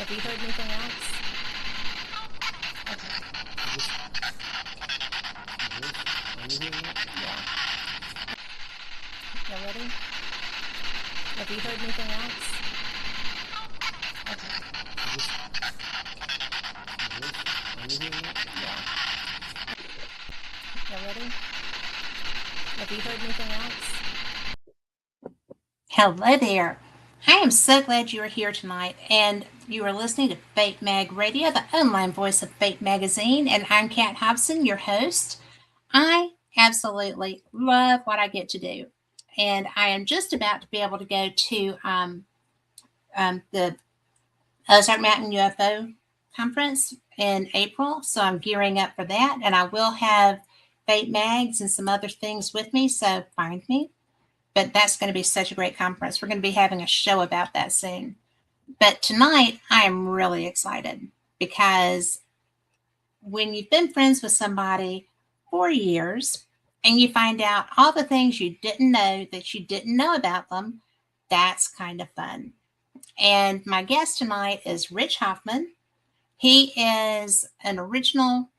Have you heard anything else? Yeah. You ready? Have you heard anything else? Yeah. You ready? Have you heard anything else? Hello there. I am so glad you are here tonight, and you are listening to Fate Mag Radio, the online voice of Fate Magazine, and I'm Kat Hobson, your host. I absolutely love what I get to do, and I am just about to be able to go to the Ozark Mountain UFO conference in April, so I'm gearing up for that, and I will have Fate Mags and some other things with me, so find me. But that's going to be such a great conference. We're going to be having a show about that soon. But tonight, I am really excited because when you've been friends with somebody for years and you find out all the things you didn't know that you didn't know about them, that's kind of fun. And my guest tonight is Rich Hoffman. He is an original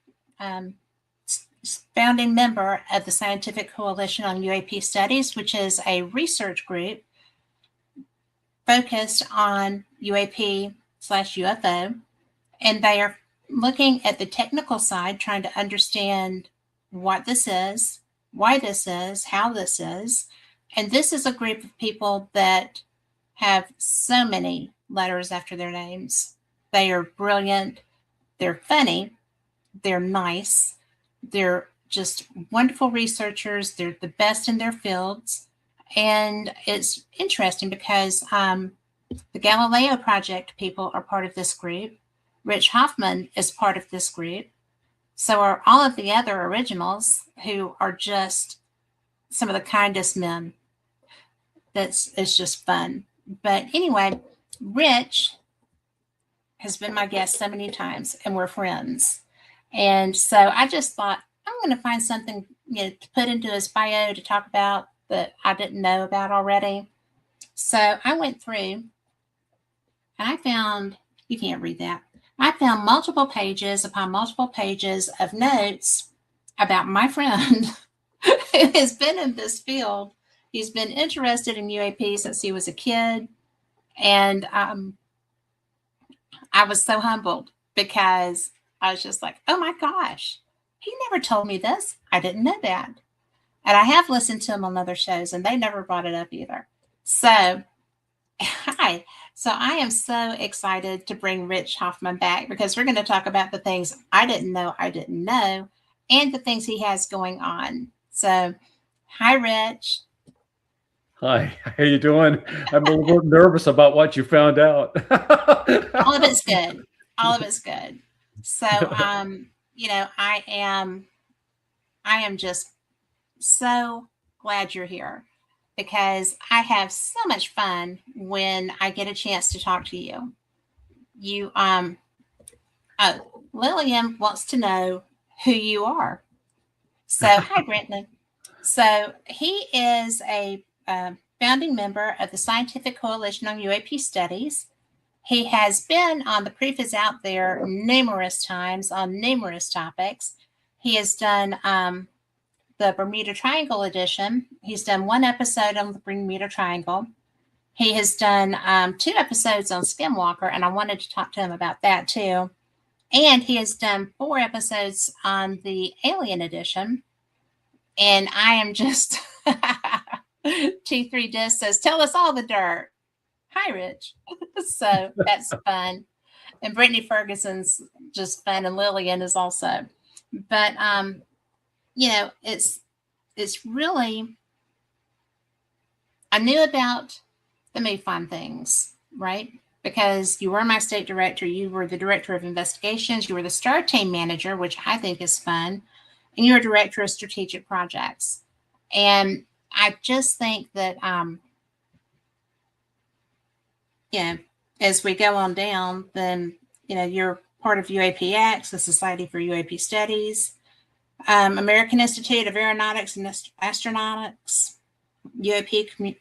founding member of the Scientific Coalition on UAP Studies, which is a research group focused on UAP/UFO. And they are looking at the technical side, trying to understand what this is, why this is, how this is. And this is a group of people that have so many letters after their names. They are brilliant. They're funny. They're nice. They're just wonderful researchers. They're the best in their fields. And it's interesting because the Galileo Project people are part of this group. Rich Hoffman is part of this group. So are all of the other originals who are just some of the kindest men. It's just fun. But anyway, Rich has been my guest so many times and we're friends. And so I just thought I'm going to find something to put into his bio to talk about that I didn't know about already. So I went through and I found, you can't read that. I found multiple pages upon multiple pages of notes about my friend who has been in this field. He's been interested in UAP since he was a kid. And I was so humbled because I was just like, oh my gosh, he never told me this. I didn't know that. And I have listened to him on other shows and they never brought it up either. So, hi. So I am so excited to bring Rich Hoffman back because we're going to talk about the things I didn't know and the things he has going on. So, hi, Rich. Hi, how you doing? I'm a little nervous about what you found out. All of it's good. All of it's good. So, I am just so glad you're here because I have so much fun when I get a chance to talk to you. Lillian wants to know who you are. So, hi, Brenton. So, he is a founding member of the Scientific Coalition on UAP Studies. He has been on the Proof is Out There numerous times on numerous topics. He has done the Bermuda Triangle edition. He's done one episode on the Bermuda Triangle. He has done 2 episodes on Skinwalker, and I wanted to talk to him about that too. And he has done 4 episodes on the Alien edition. And I am just T3 Disc says, tell us all the dirt. Hi, Rich. So that's fun. And Brittany Ferguson's just fun, and Lillian is also. But it's really, I knew about the MUFON things, right? Because you were my state director, you were the director of investigations, you were the STAR team manager, which I think is fun, and you're a director of strategic projects. And I just think that, as we go on down, then, you're part of UAPX, the Society for UAP Studies, American Institute of Aeronautics and Astronautics, UAP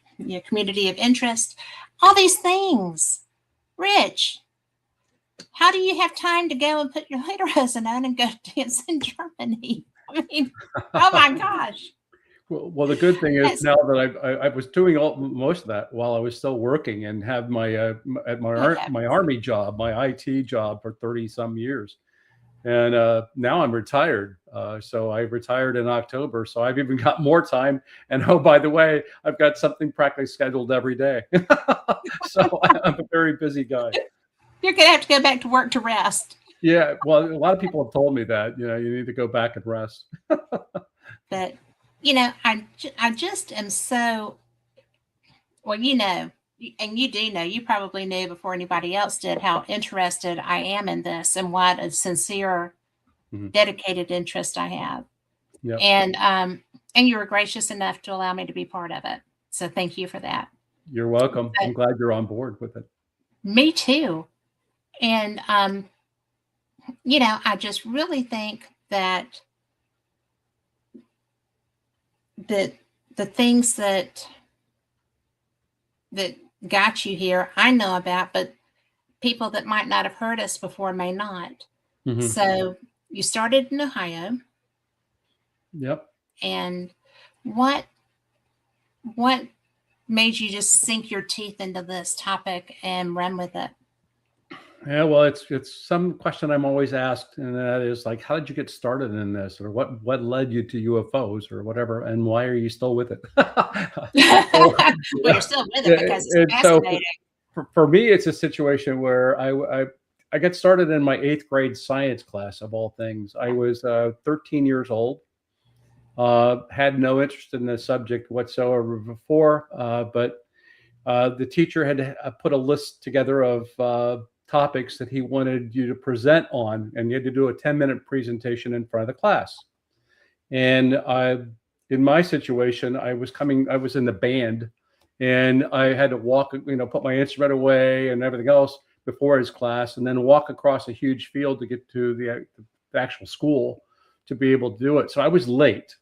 Community of Interest, all these things. Rich, how do you have time to go and put your lederhosen on and go dance in Germany? I mean, oh my gosh. Well, the good thing is That's, now that I was doing most of that while I was still working and have my at my heavens. army job, my IT job for 30 some years, and now I'm retired. So I retired in October, so I've even got more time. And oh, by the way, I've got something practically scheduled every day. So I'm a very busy guy. You're going to have to go back to work to rest. Yeah, well, a lot of people have told me that, you need to go back and rest. But, I just am so, well, and you do know, you probably knew before anybody else did how interested I am in this and what a sincere, dedicated interest I have. Yep. And you were gracious enough to allow me to be part of it. So thank you for that. You're welcome. But I'm glad you're on board with it. me too. And, I just really think that the things that got you here, I know about, but people that might not have heard us before may not. So you started in Ohio. Yep. And what made you just sink your teeth into this topic and run with it? Yeah, well, it's some question I'm always asked, and that is like, how did you get started in this, or what led you to UFOs, or whatever, and why are you still with it? Well, you're still with it because it's fascinating. So for me, it's a situation where I got started in my 8th grade science class of all things. I was 13 years old. Had no interest in the subject whatsoever before, but the teacher had put a list together of topics that he wanted you to present on, and you had to do a 10-minute presentation in front of the class. And in my situation, I was in the band, and I had to walk, put my instrument away and everything else before his class, and then walk across a huge field to get to the actual school to be able to do it. So I was late.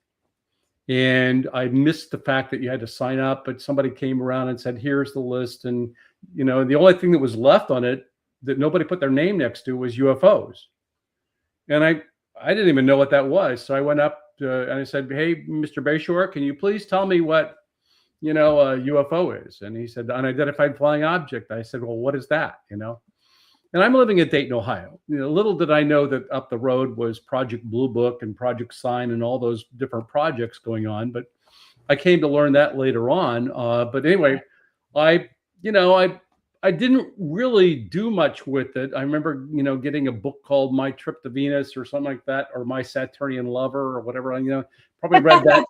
And I missed the fact that you had to sign up, but somebody came around and said, here's the list. And, the only thing that was left on it that nobody put their name next to was UFOs. And I didn't even know what that was. So I went up and I said, hey, Mr. Bayshore, can you please tell me what, a UFO is? And he said, unidentified flying object. I said, well, what is that? And I'm living in Dayton, Ohio. Little did I know that up the road was Project Blue Book and Project Sign and all those different projects going on. But I came to learn that later on. But anyway, I didn't really do much with it. I remember, getting a book called My Trip to Venus or something like that, or My Saturnian Lover or whatever. Probably read that,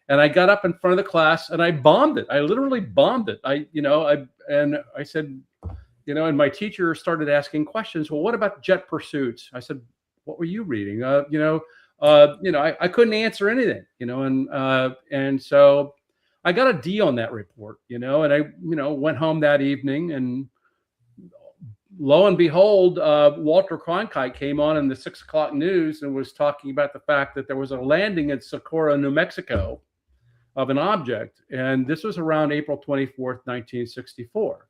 and I got up in front of the class and I bombed it. I literally bombed it. I said, and my teacher started asking questions. Well, what about jet pursuits? I said, what were you reading? I couldn't answer anything, and so I got a D on that report, and I, went home that evening, and lo and behold, Walter Cronkite came on in the 6 o'clock news and was talking about the fact that there was a landing in Socorro, New Mexico of an object. And this was around April 24th, 1964.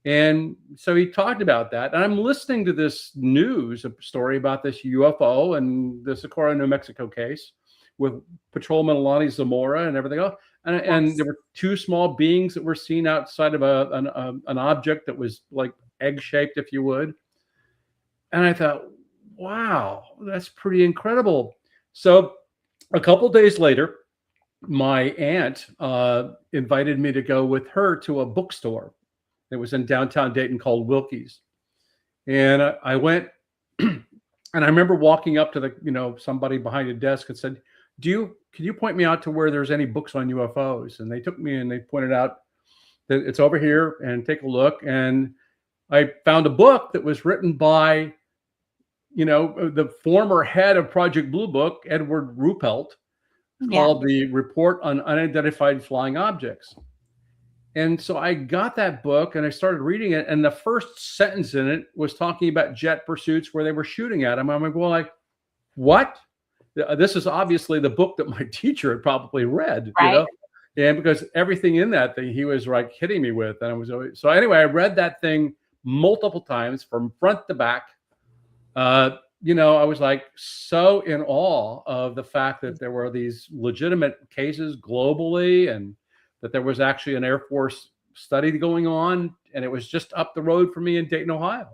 And so he talked about that. And I'm listening to this news story about this UFO and the Socorro, New Mexico case with Patrolman Lonnie Zamora and everything else. And there were 2 small beings that were seen outside of an object that was like egg-shaped, if you would. And I thought, wow, that's pretty incredible. So a couple days later, my aunt invited me to go with her to a bookstore that was in downtown Dayton called Wilkie's. And I went, and I remember walking up to the, somebody behind a desk and said, can you point me out to where there's any books on UFOs? And they took me and they pointed out that it's over here and take a look. And I found a book that was written by, the former head of Project Blue Book, Edward Ruppelt, called The Report on Unidentified Flying Objects. And so I got that book and I started reading it. And the first sentence in it was talking about jet pursuits where they were shooting at them. I'm like, well, what? This is obviously the book that my teacher had probably read, right. And because everything in that thing, he was like hitting me with. And I was always, so anyway, I read that thing multiple times from front to back. I was like so in awe of the fact that there were these legitimate cases globally, and that there was actually an Air Force study going on, and it was just up the road from me in Dayton, Ohio.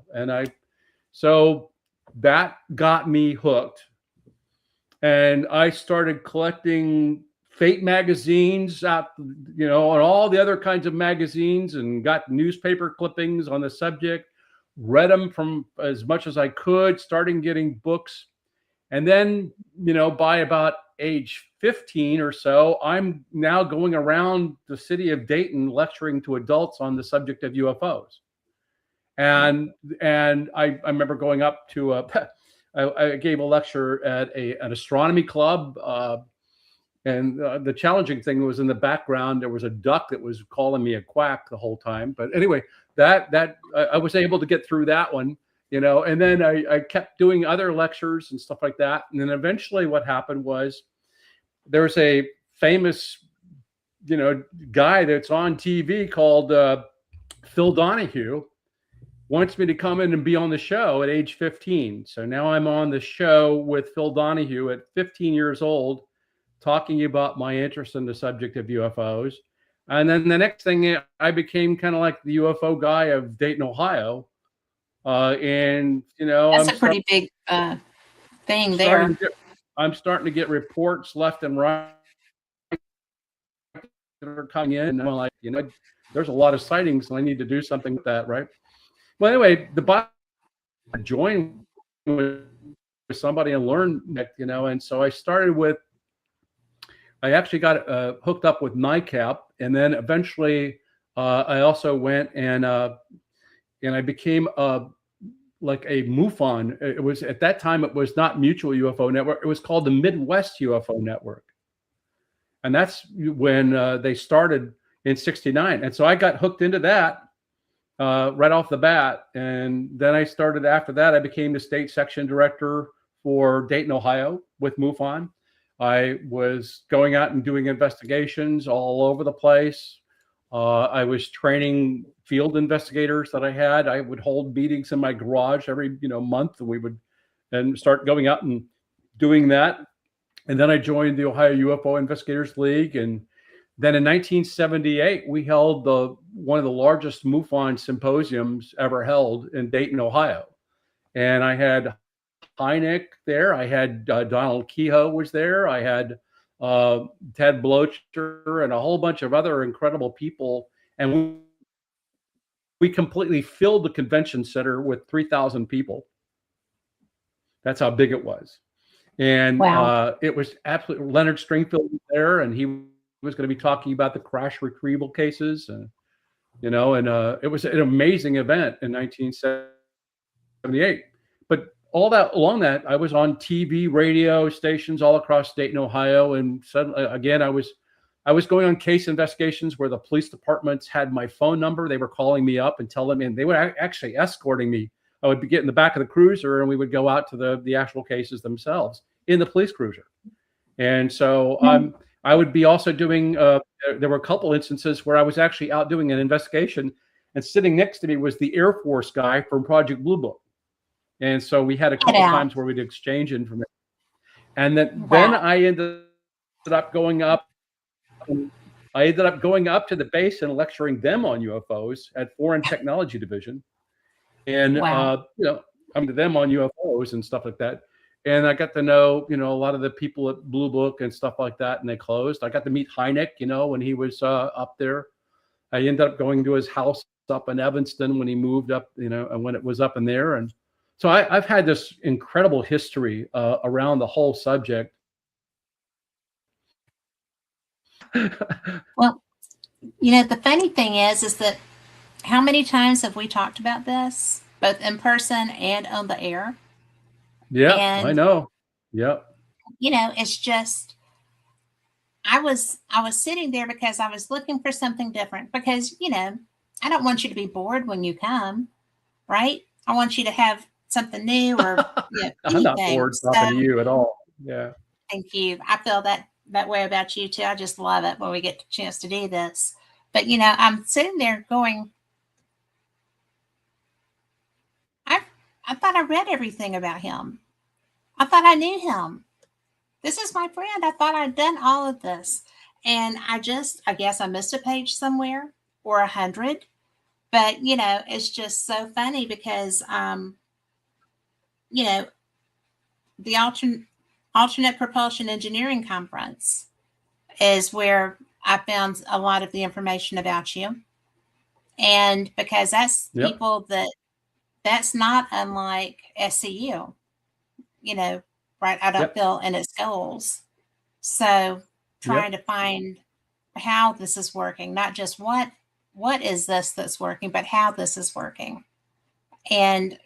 So that got me hooked. And I started collecting Fate magazines out, and all the other kinds of magazines, and got newspaper clippings on the subject, read them from as much as I could, starting getting books. And then, by about age 15 or so, I'm now going around the city of Dayton lecturing to adults on the subject of UFOs. And I remember going up to I gave a lecture at an astronomy club, and the challenging thing was, in the background there was a duck that was calling me a quack the whole time. But anyway, that I was able to get through that one, and then I kept doing other lectures and stuff like that. And then eventually what happened was, there's a famous guy that's on TV called Phil Donahue, wants me to come in and be on the show at age 15. So now I'm on the show with Phil Donahue at 15 years old, talking about my interest in the subject of UFOs. And then the next thing, I became kind of like the UFO guy of Dayton, Ohio. And That's a pretty big thing there. I'm starting to get reports left and right that are coming in, and I'm like, there's a lot of sightings, and I need to do something with that, right? Well, anyway, I joined with somebody and learned that, and so I actually got hooked up with NICAP, and then eventually I also went and I became like a MUFON. It was, at that time, it was not Mutual UFO Network. It was called the Midwest UFO Network. And that's when they started in '69. And so I got hooked into that right off the bat. And then after that, I became the state section director for Dayton, Ohio with MUFON. I was going out and doing investigations all over the place. I was training field investigators that I had. I would hold meetings in my garage every month, and we would start going out and doing that. And then I joined the Ohio UFO Investigators League. And then in 1978, we held one of the largest MUFON symposiums ever held in Dayton, Ohio. And I had Hynek there. I had Donald Kehoe was there. I had Ted Blocher and a whole bunch of other incredible people. And we completely filled the convention center with 3,000 people. That's how big it was. And wow. It was absolutely, Leonard Stringfield was there, and he was going to be talking about the crash retrieval cases, and it was an amazing event in 1978. But all that along that, I was on TV, radio stations all across Dayton, Ohio, and suddenly again I was going on case investigations where the police departments had my phone number. They were calling me up and telling me, and they were actually escorting me. I would get in the back of the cruiser, and we would go out to the actual cases themselves in the police cruiser. And so I would be also doing, there were a couple instances where I was actually out doing an investigation, and sitting next to me was the Air Force guy from Project Blue Book. And so we had a couple times where we'd exchange information. And then I ended up going up. I ended up going up to the base and lecturing them on UFOs at Foreign Technology Division. And, I'm to them on UFOs and stuff like that. And I got to know, a lot of the people at Blue Book and stuff like that, and they closed. I got to meet Hynek, when he was up there. I ended up going to his house up in Evanston when he moved up, and when it was up in there. And so I've had this incredible history around the whole subject. Well, the funny thing is that how many times have we talked about this, both in person and on the air? Yeah, and, I know. Yep. It's just, I was sitting there because I was looking for something different, because, I don't want you to be bored when you come, right? I want you to have something new or I'm not bored talking to you at all. Yeah. Thank you. I feel that way about you too. I just love it when we get the chance to do this. But, I'm sitting there going, I thought I read everything about him. I thought I knew him. This is my friend. I thought I'd done all of this. And I guess I missed a page somewhere or 100. But, it's just so funny because, you know, the alternate propulsion engineering conference is where I found a lot of the information about you. And because that's Yep. people that's not unlike SCU, right? I don't Yep. feel in its goals. So trying Yep. to find how this is working, not just what is this that's working, but how this is working. And,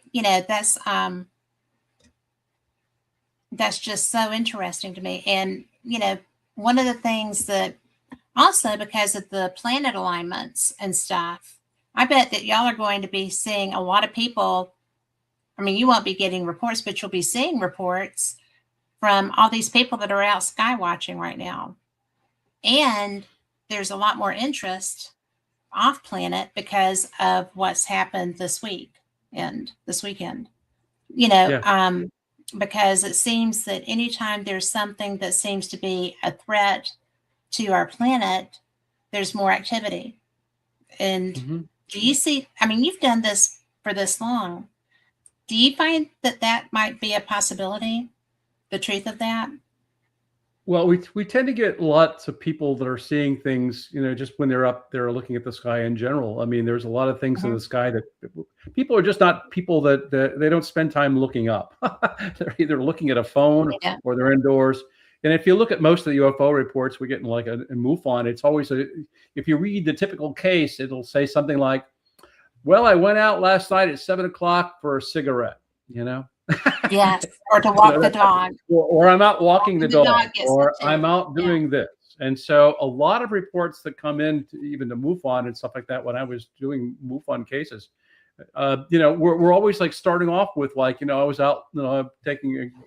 that's just so interesting to me. And, one of the things that also because of the planet alignments and stuff, I bet that y'all are going to be seeing a lot of people. I mean, you won't be getting reports, but you'll be seeing reports from all these people that are out sky watching right now. And there's a lot more interest off planet because of what's happened this week and this weekend. Yeah. Because it seems that anytime there's something that seems to be a threat to our planet, there's more activity. And Mm-hmm. do you see? I mean, you've done this for this long. Do you find that might be a possibility? The truth of that? Well, we tend to get lots of people that are seeing things, just when they're up there looking at the sky in general. I mean, there's a lot of things in Mhm. the sky that people are just not people that they don't spend time looking up. They're either looking at a phone Yeah. or they're indoors. And if you look at most of the UFO reports we get in like a MUFON, it's always if you read the typical case, it'll say something like, "Well, I went out last night at 7 o'clock for a cigarette," you know. Yes. Or to walk the dog. Or I'm out walking the Walking the dog, dog gets it or I'm too. out Yeah. doing this. And so a lot of reports that come in, to even to MUFON and stuff like that, when I was doing MUFON cases, we're always like starting off with like, I was out,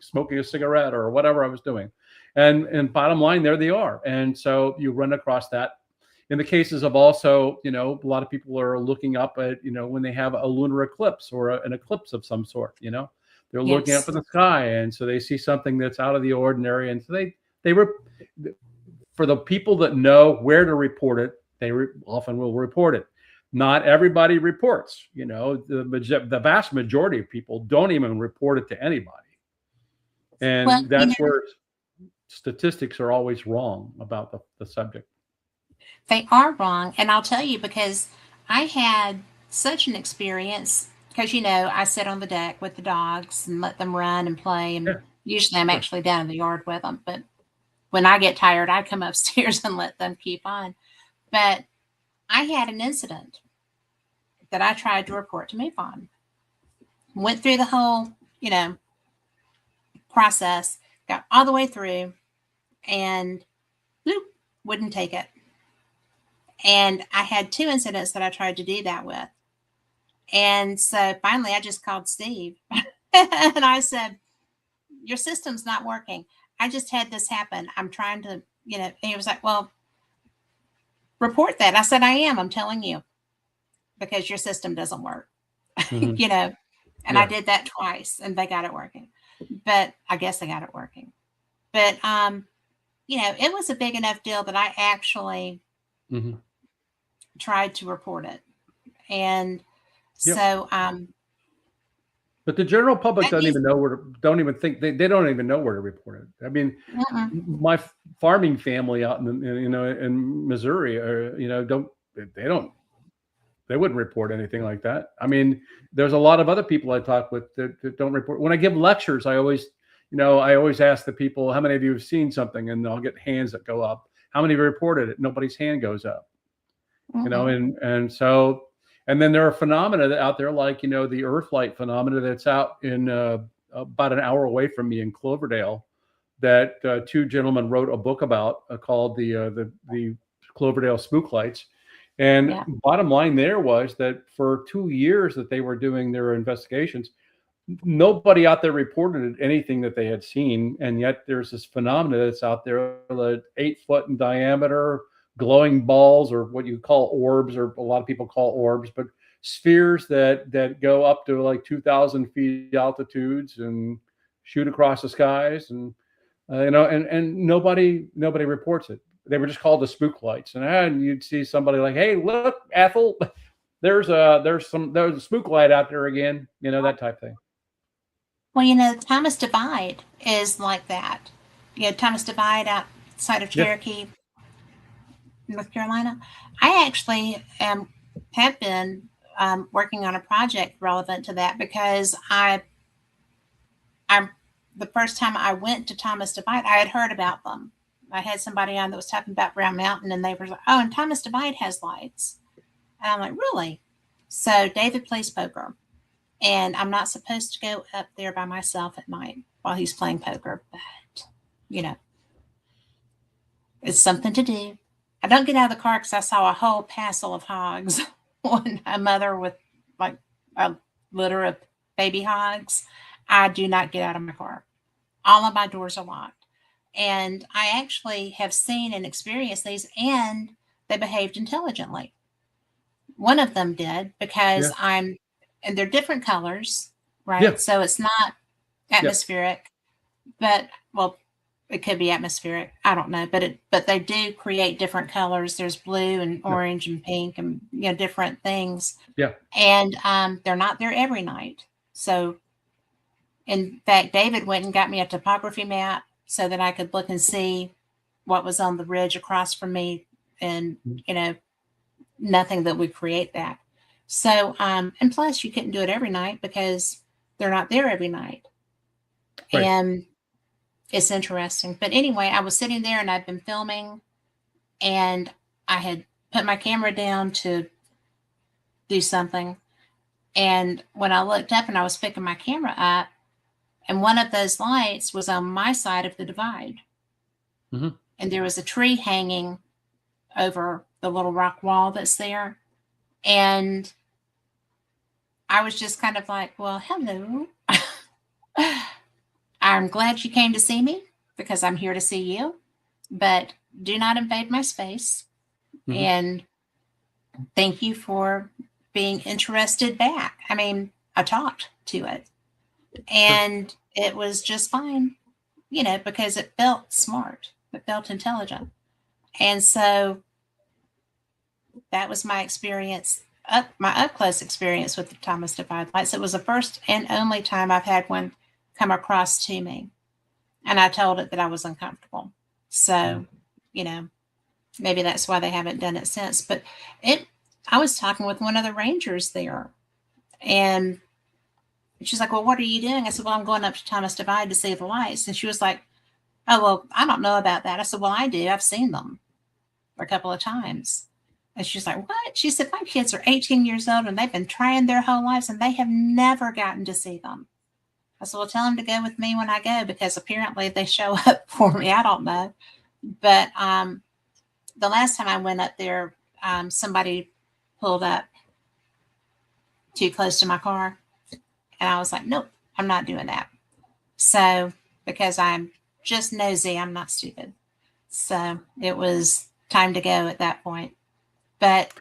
smoking a cigarette or whatever I was doing. And bottom line, there they are. And so you run across that. In the cases of also, a lot of people are looking up at, when they have a lunar eclipse or an eclipse of some sort, they're looking up Yes. at the sky, and so they see something that's out of the ordinary, and so for the people that know where to report it, they often will report it. Not everybody reports. The vast majority of people don't even report it to anybody, Well, and that's where statistics are always wrong about the subject. they are wrong. And I'll tell you because I had such an experience because, I sit on the deck with the dogs and let them run and play. And Yeah, usually I'm sure. actually down in the yard with them. But when I get tired, I come upstairs and let them keep on. But I had an incident that I tried to report to MUFON. Went through the whole, process, got all the way through, and bloop, wouldn't take it. And I had 2 incidents that I tried to do that with. And so finally I just called Steve and I said, "Your system's not working. I just had this happen. I'm trying to, and he was like, "Well, report that." I said, "I am. I'm telling you because your system doesn't work." Mm-hmm. And I Yeah. did that twice and they got it working. But I guess they got it working. But it was a big enough deal that I actually Mm-hmm. tried to report it. And Yep. so But the general public that doesn't needs even know don't even think they don't even know where to report it. I mean, uh-uh. my farming family out in Missouri don't they don't they wouldn't report anything like that. I mean, there's a lot of other people I talk with that don't report. When I give lectures, I always ask the people, how many of you have seen something, and I'll get hands that go up. How many have reported it? Nobody's hand goes up. Mm-mm. And then there are phenomena out there like the Earthlight phenomena that's out in about an hour away from me in Cloverdale, that 2 gentlemen wrote a book about called the Cloverdale Spook Lights. And Yeah. bottom line there was that for 2 years that they were doing their investigations, nobody out there reported anything that they had seen, and yet there's this phenomena that's out there, 8 foot in diameter, glowing balls, or what you call orbs, or a lot of people call orbs, but spheres that go up to like 2,000 feet altitudes and shoot across the skies, and and nobody reports it. They were just called the spook lights, and you'd see somebody like, "Hey, look, Ethel, there's a spook light out there again," that type thing. Well, Thomas Divide is like that. Thomas Divide outside of Yeah, Cherokee, North Carolina. I actually have been working on a project relevant to that because I the first time I went to Thomas Divide, I had heard about them. I had somebody on that was talking about Brown Mountain, and they were like, "Oh, and Thomas Divide has lights." And I'm like, "Really?" So David plays poker, and I'm not supposed to go up there by myself at night while he's playing poker, but you know, it's something to do. I don't get out of the car because I saw a whole passel of hogs on a mother with like a litter of baby hogs. I do not get out of my car. All of my doors are locked. And I actually have seen and experienced these, and they behaved intelligently. One of them did because yeah, and they're different colors, yeah, right? So it's not yeah, atmospheric, but well, it could be atmospheric. I don't know, but they do create different colors. There's blue and yeah, orange and pink and different things. yeah. And they're not there every night. So in fact, David went and got me a topography map so that I could look and see what was on the ridge across from me, and nothing that would create that. So and plus you couldn't do it every night because they're not there every night. Right. And it's interesting. But anyway, I was sitting there and I'd been filming, and I had put my camera down to do something. And when I looked up and I was picking my camera up, and one of those lights was on my side of the divide. Hmm. And there was a tree hanging over the little rock wall that's there. And I was just kind of like, well, hello. I'm glad you came to see me because I'm here to see you, but do not invade my space. Hmm. And thank you for being interested back. I mean, I talked to it, Sure. and it was just fine, because it felt smart, it felt intelligent. And so that was my experience, my up close experience with the Thomas Divide lights. It was the first and only time I've had one come across to me, and I told it that I was uncomfortable. Mhm. So, maybe that's why they haven't done it since. But it, I was talking with one of the rangers there, and she's like, "Well, what are you doing?" I said, "Well, I'm going up to Thomas Divide to see the lights." And she was like, "Oh, well, I don't know about that." I said, "Well, I do. I've seen them a couple of times." And she's like, "What?" She said, "My kids are 18 years old and they've been trying their whole lives and they have never gotten to see them." I said, "Well, tell them to go with me when I go because apparently they show up for me. I don't know." But the last time I went up there, somebody pulled up too close to my car. And I was like, "Nope, I'm not doing that." So, because I'm just nosy, I'm not stupid. So it was time to go at that point. But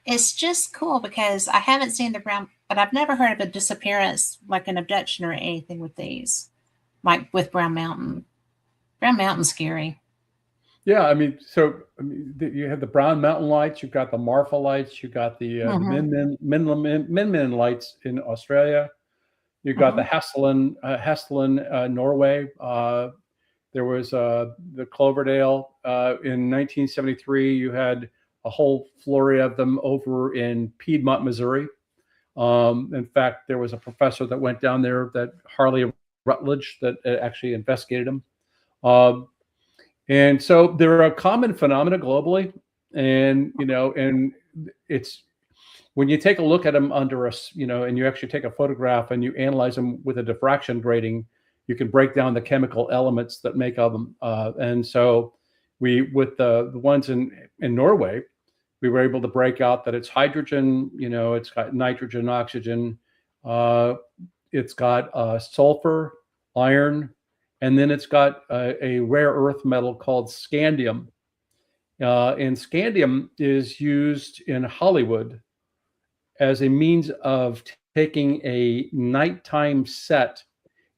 it's just cool because I haven't seen the brown, but I've never heard of a disappearance, like an abduction or anything with these, like with Brown Mountain. Brown Mountain's scary. Yeah, I mean, you have the Brown Mountain lights, you've got the Marfa lights, you've got the Mm-hmm. Min lights in Australia, you've got Mm-hmm. the Hesselen, Norway. There was the Cloverdale in 1973. You had a whole flurry of them over in Piedmont, Missouri. In fact, there was a professor that went down there, that Harley Rutledge, that actually investigated them. Um, and so they're a common phenomena globally, and it's when you take a look at them under and you actually take a photograph and you analyze them with a diffraction grating, you can break down the chemical elements that make of them. And so with the ones in Norway, we were able to break out that it's hydrogen, it's got nitrogen, oxygen, uh, it's got sulfur, iron, and then it's got a rare earth metal called scandium. And scandium is used in Hollywood as a means of taking a nighttime set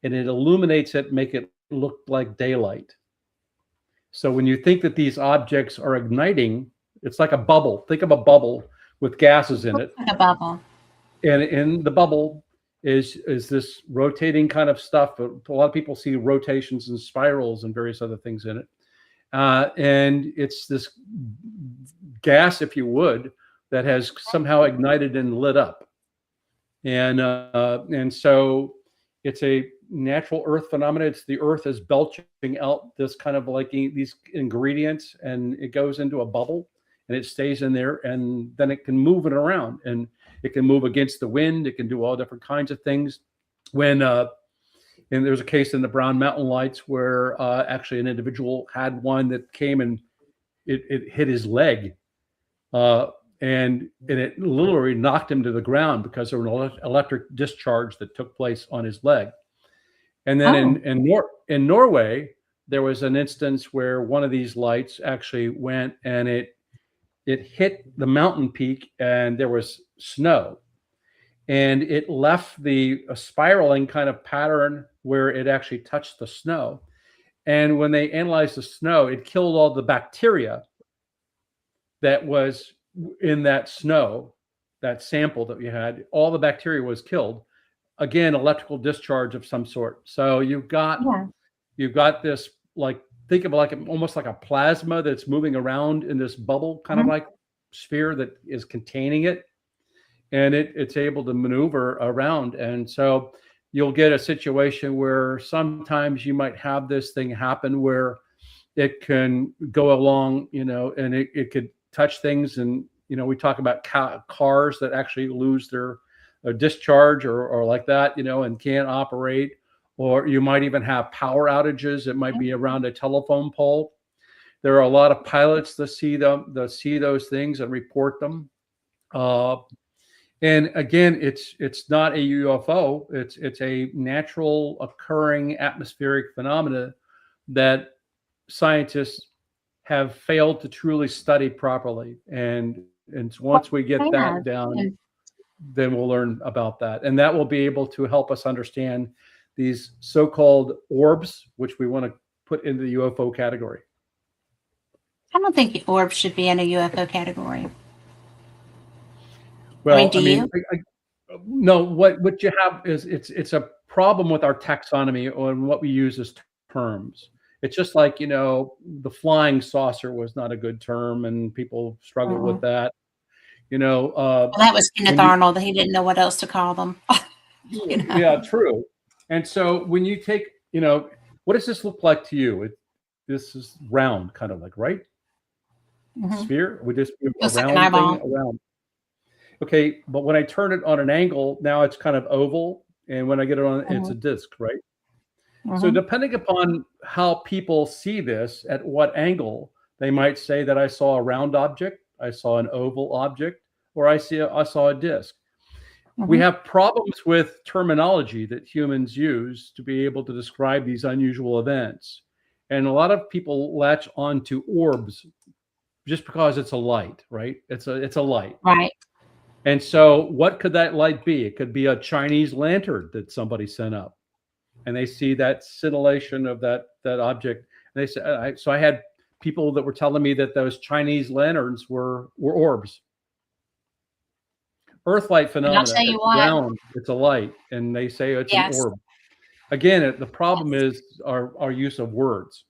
and it illuminates it, make it look like daylight. So when you think that these objects are igniting, it's like a bubble. Think of a bubble with gases in it. Like a bubble. And in the bubble is this rotating kind of stuff. A lot of people see rotations and spirals and various other things in it. And it's this gas, if you would, that has somehow ignited and lit up. And so it's a natural earth phenomenon. It's the earth is belching out this kind of like these ingredients, and it goes into a bubble and it stays in there, and then it can move it around, and it can move against the wind. It can do all different kinds of things. When and there's a case in the Brown Mountain Lights where actually an individual had one that came and it hit his leg, and it literally knocked him to the ground because there was an electric discharge that took place on his leg. And then in Norway, there was an instance where one of these lights actually went and it hit the mountain peak, and there was snow, and it left a spiraling kind of pattern where it actually touched the snow. And when they analyzed the snow, it killed all the bacteria that was in that snow, that sample that we had. All the bacteria was killed. Again, electrical discharge of some sort. So you've got this, like, think of like almost like a plasma that's moving around in this bubble, kind of like sphere that is containing it, and it's able to maneuver around. And so you'll get a situation where sometimes you might have this thing happen where it can go along, and it could touch things. And we talk about cars that actually lose their discharge or like that, and can't operate. Or you might even have power outages. It might be around a telephone pole. There are a lot of pilots that see those things and report them. And again, it's not a UFO. It's a natural occurring atmospheric phenomena that scientists have failed to truly study properly. And once we get that down, then we'll learn about that. And that will be able to help us understand these so-called orbs, which we want to put into the UFO category. I don't think orbs should be in a UFO category. Well, do you? No, what you have is it's a problem with our taxonomy on what we use as terms. It's just like, the flying saucer was not a good term, and people struggle with that. Well, that was Kenneth Arnold. He didn't know what else to call them. Yeah, true. And so when you take, what does this look like to you? This is round, kind of like, right? Sphere? Would this be a round thing? Around. Okay, but when I turn it on an angle, now it's kind of oval, and when I get it on, it's a disc, right? So depending upon how people see this, at what angle, they might say that I saw a round object, I saw an oval object, or I saw a disc. We have problems with terminology that humans use to be able to describe these unusual events. And a lot of people latch onto orbs just because it's a light, right? It's a light. Right. And so what could that light be? It could be a Chinese lantern that somebody sent up, and they see that scintillation of that object. And they say, so I had people that were telling me that those Chinese lanterns were orbs. Earthlight phenomena. I'll tell you round, it's a light, and they say it's an orb. Again, the problem is our use of words.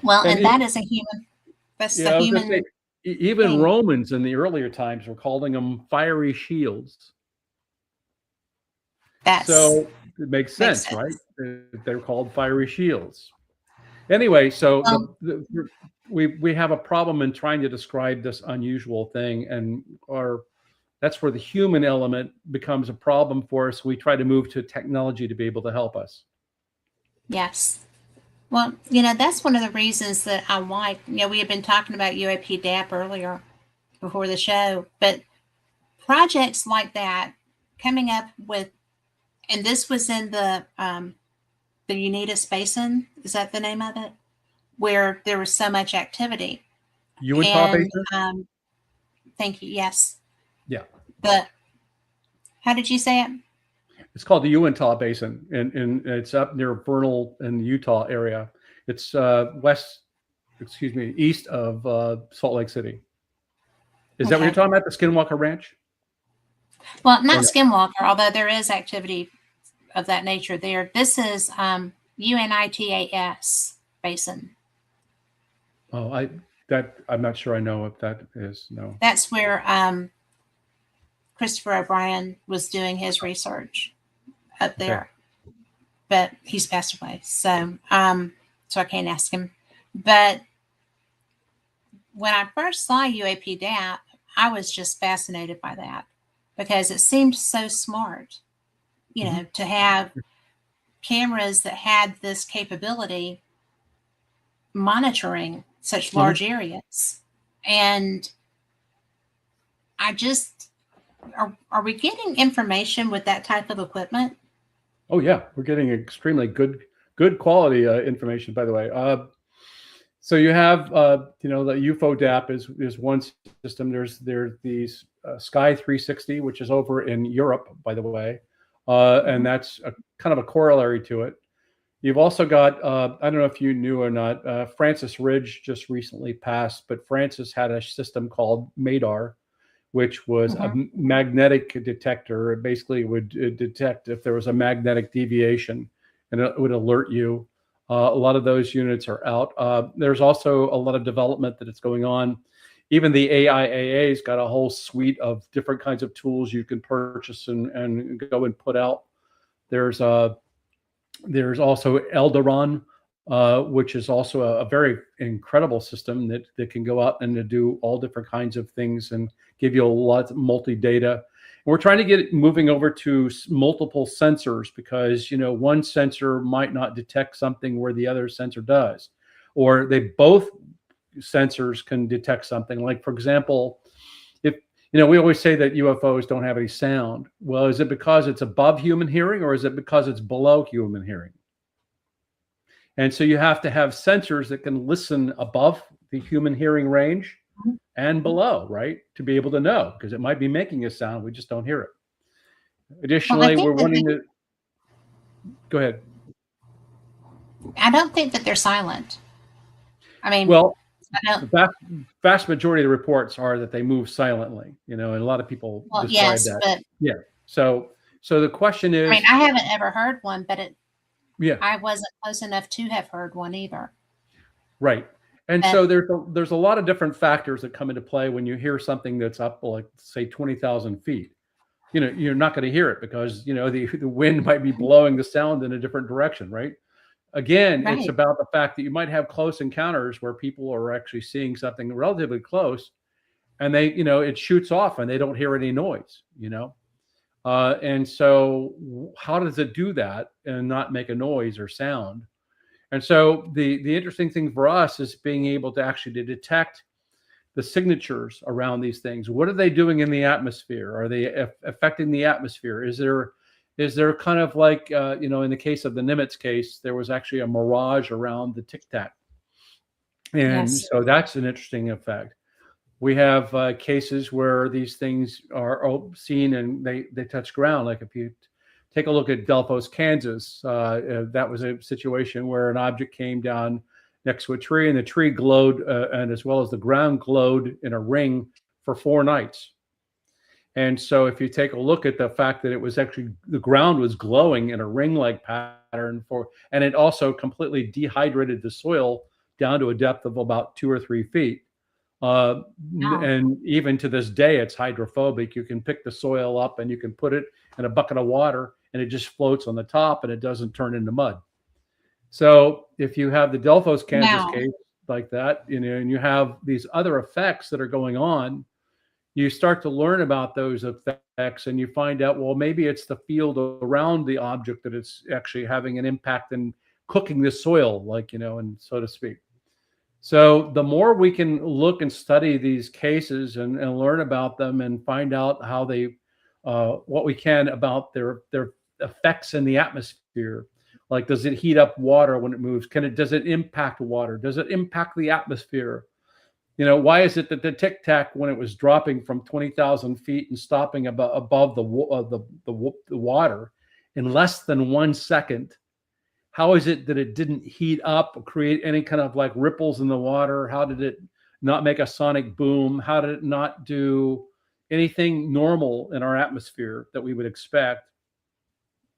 Well, and that is a human. That's the human. Even thing. Romans in the earlier times were calling them fiery shields. So it makes sense, right? They're called fiery shields. Anyway, so we have a problem in trying to describe this unusual thing, and that's where the human element becomes a problem for us. We try to move to technology to be able to help us. Yes. Well, that's one of the reasons that I like, we had been talking about UAP DAP earlier before the show, but projects like that coming up with, and this was in the Unitas Basin, is that the name of it? Where there was so much activity. Utah Basin? Thank you. Yes. Yeah. How did you say it? It's called the Uintah Basin, and it's up near Vernal in the Utah area. It's east of Salt Lake City. Is that what you're Okay. talking about, the Skinwalker Ranch? Well, Or not no? Skinwalker, although there is activity of that nature there. This is UNITAS Basin. Oh, I'm not sure I know what that is. No. That's where Christopher O'Brien was doing his research up there, but he's passed away, so I can't ask him. But when I first saw UAP DAP, I was just fascinated by that because it seemed so smart, you know, to have cameras that had this capability monitoring such large areas. And I just, are we getting information with that type of equipment? Oh yeah, we're getting extremely good quality information. By the way, so you have the UFO DAP is one system. There's these Sky 360, which is over in Europe, by the way, and that's kind of a corollary to it. You've also got I don't know if you knew or not. Francis Ridge just recently passed, but Francis had a system called MADAR, which was a magnetic detector. It basically would detect if there was a magnetic deviation, and it would alert you. A lot of those units are out. There's also a lot of development that is going on. Even the AIAA's got a whole suite of different kinds of tools you can purchase and go and put out. There's also Eldaron, which is also a very incredible system that can go out and to do all different kinds of things and give you a lot of multi-data. And we're trying to get it moving over to multiple sensors because, one sensor might not detect something where the other sensor does, or they both sensors can detect something. Like, for example, if, we always say that UFOs don't have any sound. Well, is it because it's above human hearing or is it because it's below human hearing? And so you have to have sensors that can listen above the human hearing range and below, right? To be able to know, because it might be making a sound, we just don't hear it. Additionally, we're wanting to go ahead. I don't think that they're silent. I mean, well, the vast majority of the reports are that they move silently, and a lot of people describe that. But yeah. So the question is, I mean, I haven't ever heard one, but yeah, I wasn't close enough to have heard one either. Right. And so there's a lot of different factors that come into play when you hear something that's up, like, say, 20,000 feet. You're not going to hear it because, the wind might be blowing the sound in a different direction, right? Again, It's about the fact that you might have close encounters where people are actually seeing something relatively close and they, it shoots off and they don't hear any noise, and so how does it do that and not make a noise or sound? And so the interesting thing for us is being able to actually to detect the signatures around these things. What are they doing in the atmosphere? Are they affecting the atmosphere? Is there kind of like, in the case of the Nimitz case, there was actually a mirage around the Tic Tac. And so that's an interesting effect. We have cases where these things are seen and they touch ground. Like if you take a look at Delphos, Kansas, that was a situation where an object came down next to a tree and the tree glowed and as well as the ground glowed in a ring for 4 nights. And so if you take a look at the fact that it was actually the ground was glowing in a ring-like pattern and it also completely dehydrated the soil down to a depth of about 2 or 3 feet. And even to this day, it's hydrophobic. You can pick the soil up and you can put it in a bucket of water and it just floats on the top and it doesn't turn into mud. So if you have the Delphos, Kansas case like that, and you have these other effects that are going on, you start to learn about those effects and you find out, well, maybe it's the field around the object that it's actually having an impact in cooking the soil, like, and so to speak. So the more we can look and study these cases and learn about them and find out how they, what we can about their effects in the atmosphere. Like, does it heat up water when it moves? Does it impact water? Does it impact the atmosphere? Why is it that the Tic Tac, when it was dropping from 20,000 feet and stopping above the water in less than 1 second, how is it that it didn't heat up or create any kind of like ripples in the water? How did it not make a sonic boom? How did it not do anything normal in our atmosphere that we would expect?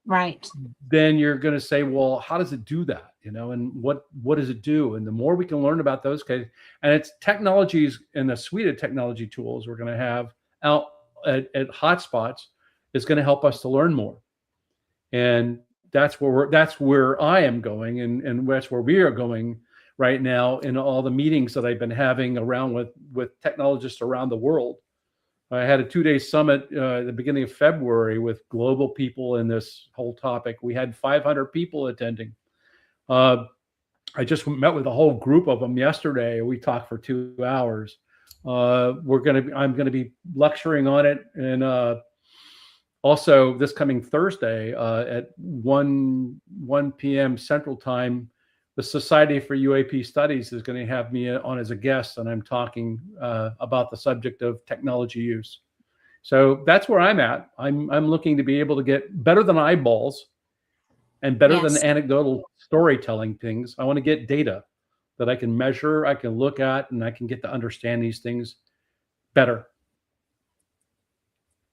Right. Then you're going to say, well, how does it do that? And what does it do? And the more we can learn about those cases, and it's technologies and a suite of technology tools we're going to have out at hotspots is going to help us to learn more. And that's where I am going, and that's where we are going right now in all the meetings that I've been having around with technologists around the world. I had a 2-day summit at the beginning of February with global people in this whole topic. We had 500 people attending. I just met with a whole group of them yesterday. We talked for 2 hours. I'm going to be lecturing on it, and also this coming Thursday at 1 p.m. Central Time, the Society for UAP Studies is going to have me on as a guest, and I'm talking about the subject of technology use. So that's where I'm at. I'm looking to be able to get better than eyeballs and better than anecdotal storytelling things. I want to get data that I can measure, I can look at, and I can get to understand these things better.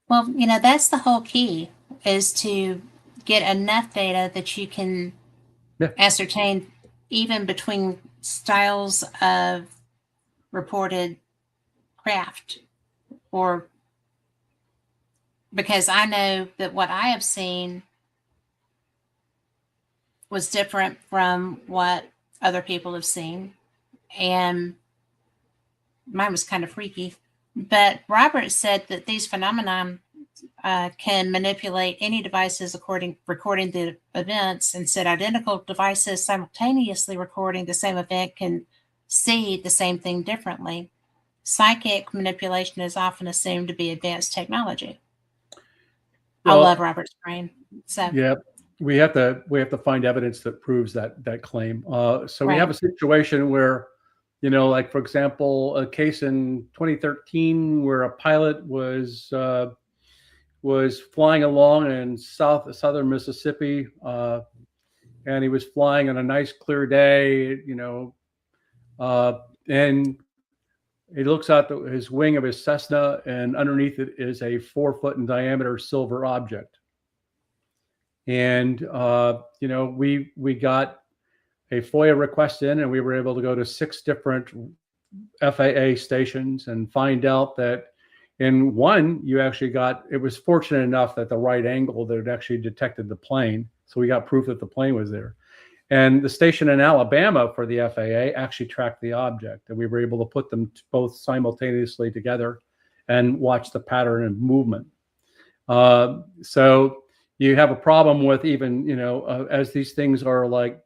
Well, that's the whole key, is to get enough data that you can ascertain even between styles of reported craft. Or because I know that what I have seen was different from what other people have seen, and mine was kind of freaky. But Robert said that these phenomena can manipulate any devices recording the events, and said identical devices simultaneously recording the same event can see the same thing differently. Psychic manipulation is often assumed to be advanced technology. I love Robert's brain. So yeah, we have to find evidence that proves that claim. So we have a situation where, like for example, a case in 2013 where a pilot was flying along in southern Mississippi, and he was flying on a nice clear day, and he looks out his wing of his Cessna, and underneath it is a 4-foot in diameter silver object. And we got a FOIA request in, and we were able to go to 6 different FAA stations and find out that in one, it was fortunate enough that the right angle that it actually detected the plane. So we got proof that the plane was there. And the station in Alabama for the FAA actually tracked the object, and we were able to put them both simultaneously together and watch the pattern and movement. So you have a problem with even, as these things are like,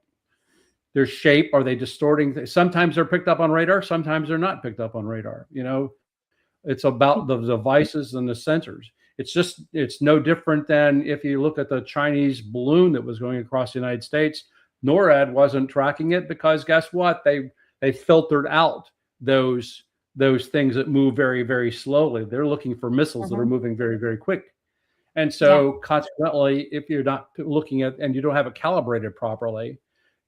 their shape, are they distorting? Sometimes they're picked up on radar, sometimes they're not picked up on radar. It's about the devices and the sensors. It's no different than if you look at the Chinese balloon that was going across the United States. NORAD wasn't tracking it because guess what? They filtered out those things that move very, very slowly. They're looking for missiles that are moving very, very quick. And so consequently, if you're not looking at, and you don't have it calibrated properly,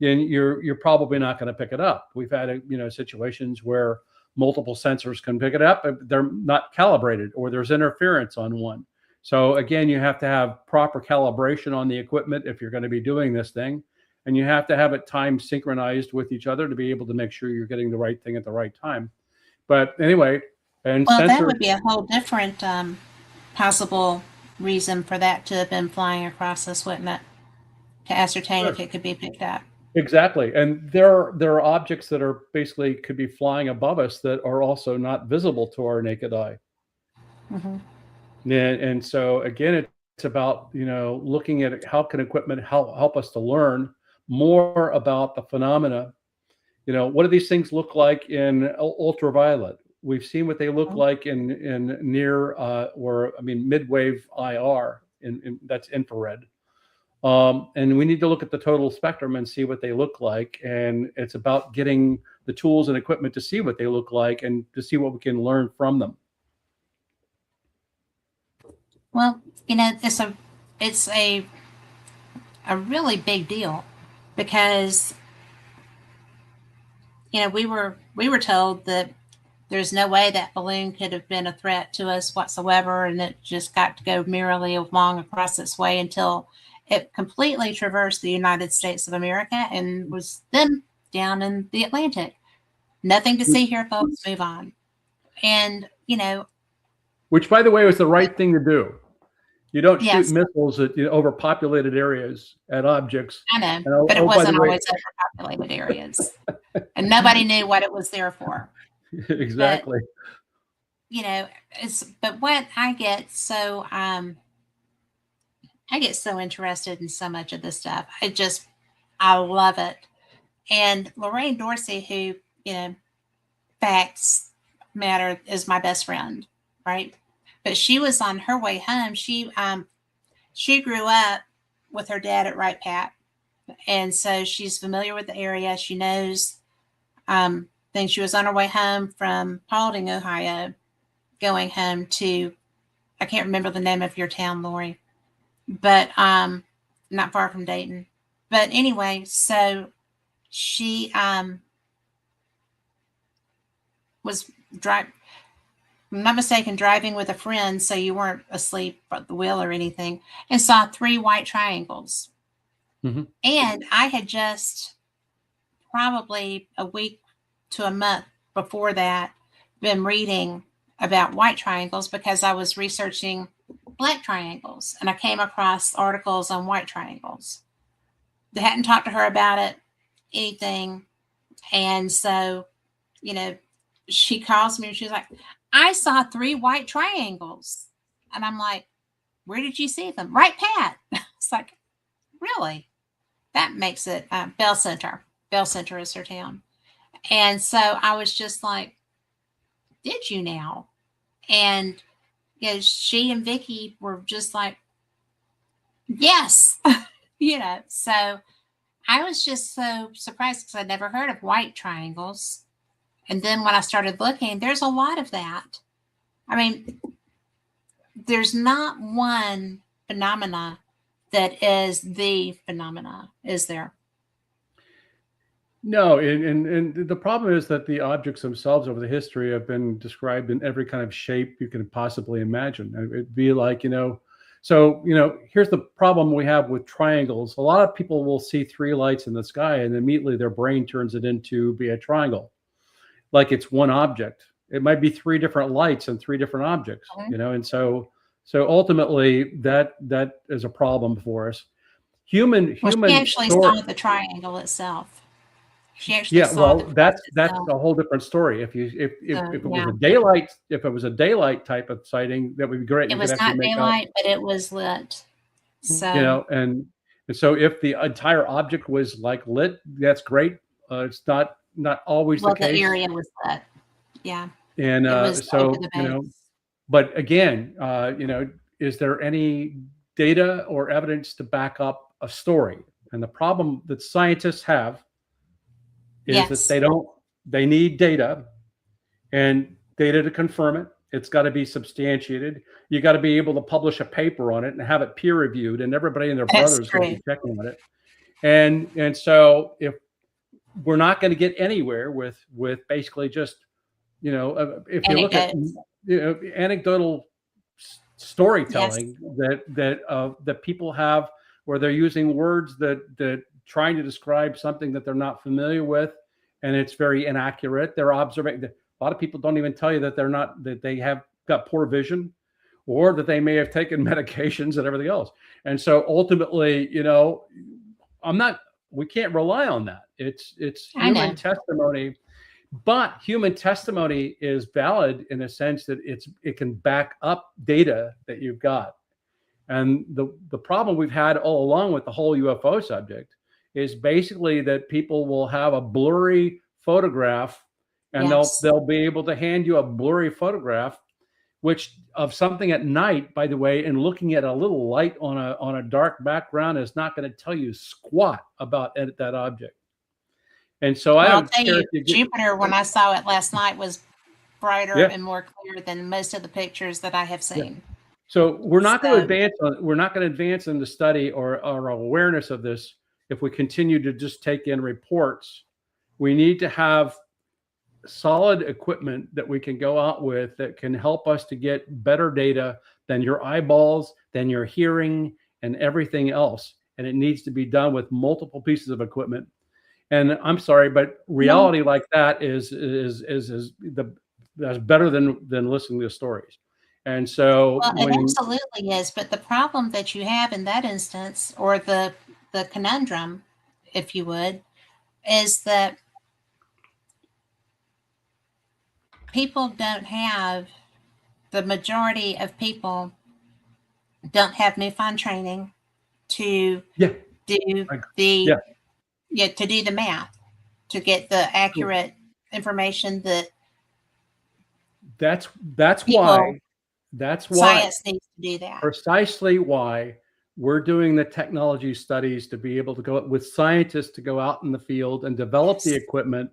then you're probably not going to pick it up. We've had situations where multiple sensors can pick it up, but they're not calibrated, or there's interference on one. So again, you have to have proper calibration on the equipment if you're going to be doing this thing, and you have to have it time synchronized with each other to be able to make sure you're getting the right thing at the right time. But anyway, that would be a whole different possible reason for that to have been flying across us, wouldn't it? To ascertain if it could be picked up. Exactly. And there are objects that are basically could be flying above us that are also not visible to our naked eye. And so again, it's about, looking at how can equipment help us to learn more about the phenomena. What do these things look like in ultraviolet? We've seen what they look like in near mid-wave IR, that's infrared. And we need to look at the total spectrum and see what they look like. And it's about getting the tools and equipment to see what they look like and to see what we can learn from them. Well, it's a really big deal because we were told that there's no way that balloon could have been a threat to us whatsoever, and it just got to go merrily along across its way until it completely traversed the United States of America and was then down in the Atlantic. Nothing to see here, folks. Move on. And which, by the way, was the right thing to do. You don't shoot yes, missiles at overpopulated areas at objects. I know, And, but it by the wasn't way, always overpopulated areas, and nobody knew what it was there for. exactly. But, but what I get so interested in so much of this stuff. I love it. And Lorraine Dorsey, who facts matter, is my best friend, right? But she was on her way home. She grew up with her dad at Wright Pat, and so she's familiar with the area. She knows things. She was on her way home from Paulding, Ohio, going home to, I can't remember the name of your town, Lori, but not far from Dayton. But anyway, so she was driving, I'm not mistaken, driving with a friend, so you weren't asleep at the wheel or anything, and saw 3 white triangles. Mm-hmm. And I had just probably a week to a month before that been reading about white triangles because I was researching black triangles, and I came across articles on white triangles. They hadn't talked to her about it, anything. And so, she calls me and she's like, I saw 3 white triangles. And I'm like, where did you see them? Wright Pat. It's like, really? That makes it Bell Center. Bell Center is her town. And so I was just like, did you now? And she and Vicky were just like, yes. So I was just so surprised because I'd never heard of white triangles. And then when I started looking, there's a lot of that. I mean, there's not one phenomena that is the phenomena, is there? No, and the problem is that the objects themselves over the history have been described in every kind of shape you can possibly imagine. It'd be like, so, here's the problem we have with triangles. A lot of people will see 3 lights in the sky and immediately their brain turns it into be a triangle. Like it's one object. It might be 3 different lights and 3 different objects, and so ultimately that is a problem for us. She actually saw the triangle itself. She actually saw that's a whole different story. If it was a daylight type of sighting, that would be great. It was not daylight, but it was lit. So and so if the entire object was like lit, that's great. It's not always the case. The area was lit. Yeah. And so but again, is there any data or evidence to back up a story? And the problem that scientists have is that they need data and data to confirm it. It's got to be substantiated. You got to be able to publish a paper on it and have it peer reviewed, and everybody and their brothers will be checking on it. And so if we're not going to get anywhere with basically just, if you look at anecdotal storytelling that people have, where they're using words that trying to describe something that they're not familiar with, and it's very inaccurate. They're observing. A lot of people don't even tell you that they have got poor vision, or that they may have taken medications and everything else. And so ultimately, we can't rely on that. It's human testimony, but human testimony is valid in a sense that it can back up data that you've got. And the problem we've had all along with the whole UFO subject is basically that people will have a blurry photograph, and they'll be able to hand you a blurry photograph which of something at night, by the way, and looking at a little light on a dark background is not going to tell you squat about that object. And so I Well, I'll don't tell care you, if you get, Jupiter, when I saw it last night, was brighter yeah, and more clear than most of the pictures that I have yeah. seen. So we're not going to So, advance we're not going to advance in the study or our awareness of this if we continue to just take in reports. We need to have solid equipment that we can go out with that can help us to get better data than your eyeballs, than your hearing, and everything else. And it needs to be done with multiple pieces of equipment. And I'm sorry, but reality like that is that's better than listening to stories. And so well, it when, absolutely is. But the problem that you have in that instance, or the conundrum, if you would, is that people don't have the majority of people don't have newfound training to yeah, do I, the yeah, to do the math, to get the accurate information that that's people why that's why science needs to do that. precisely why we're doing the technology studies to be able to go with scientists to go out in the field and develop the Yes. equipment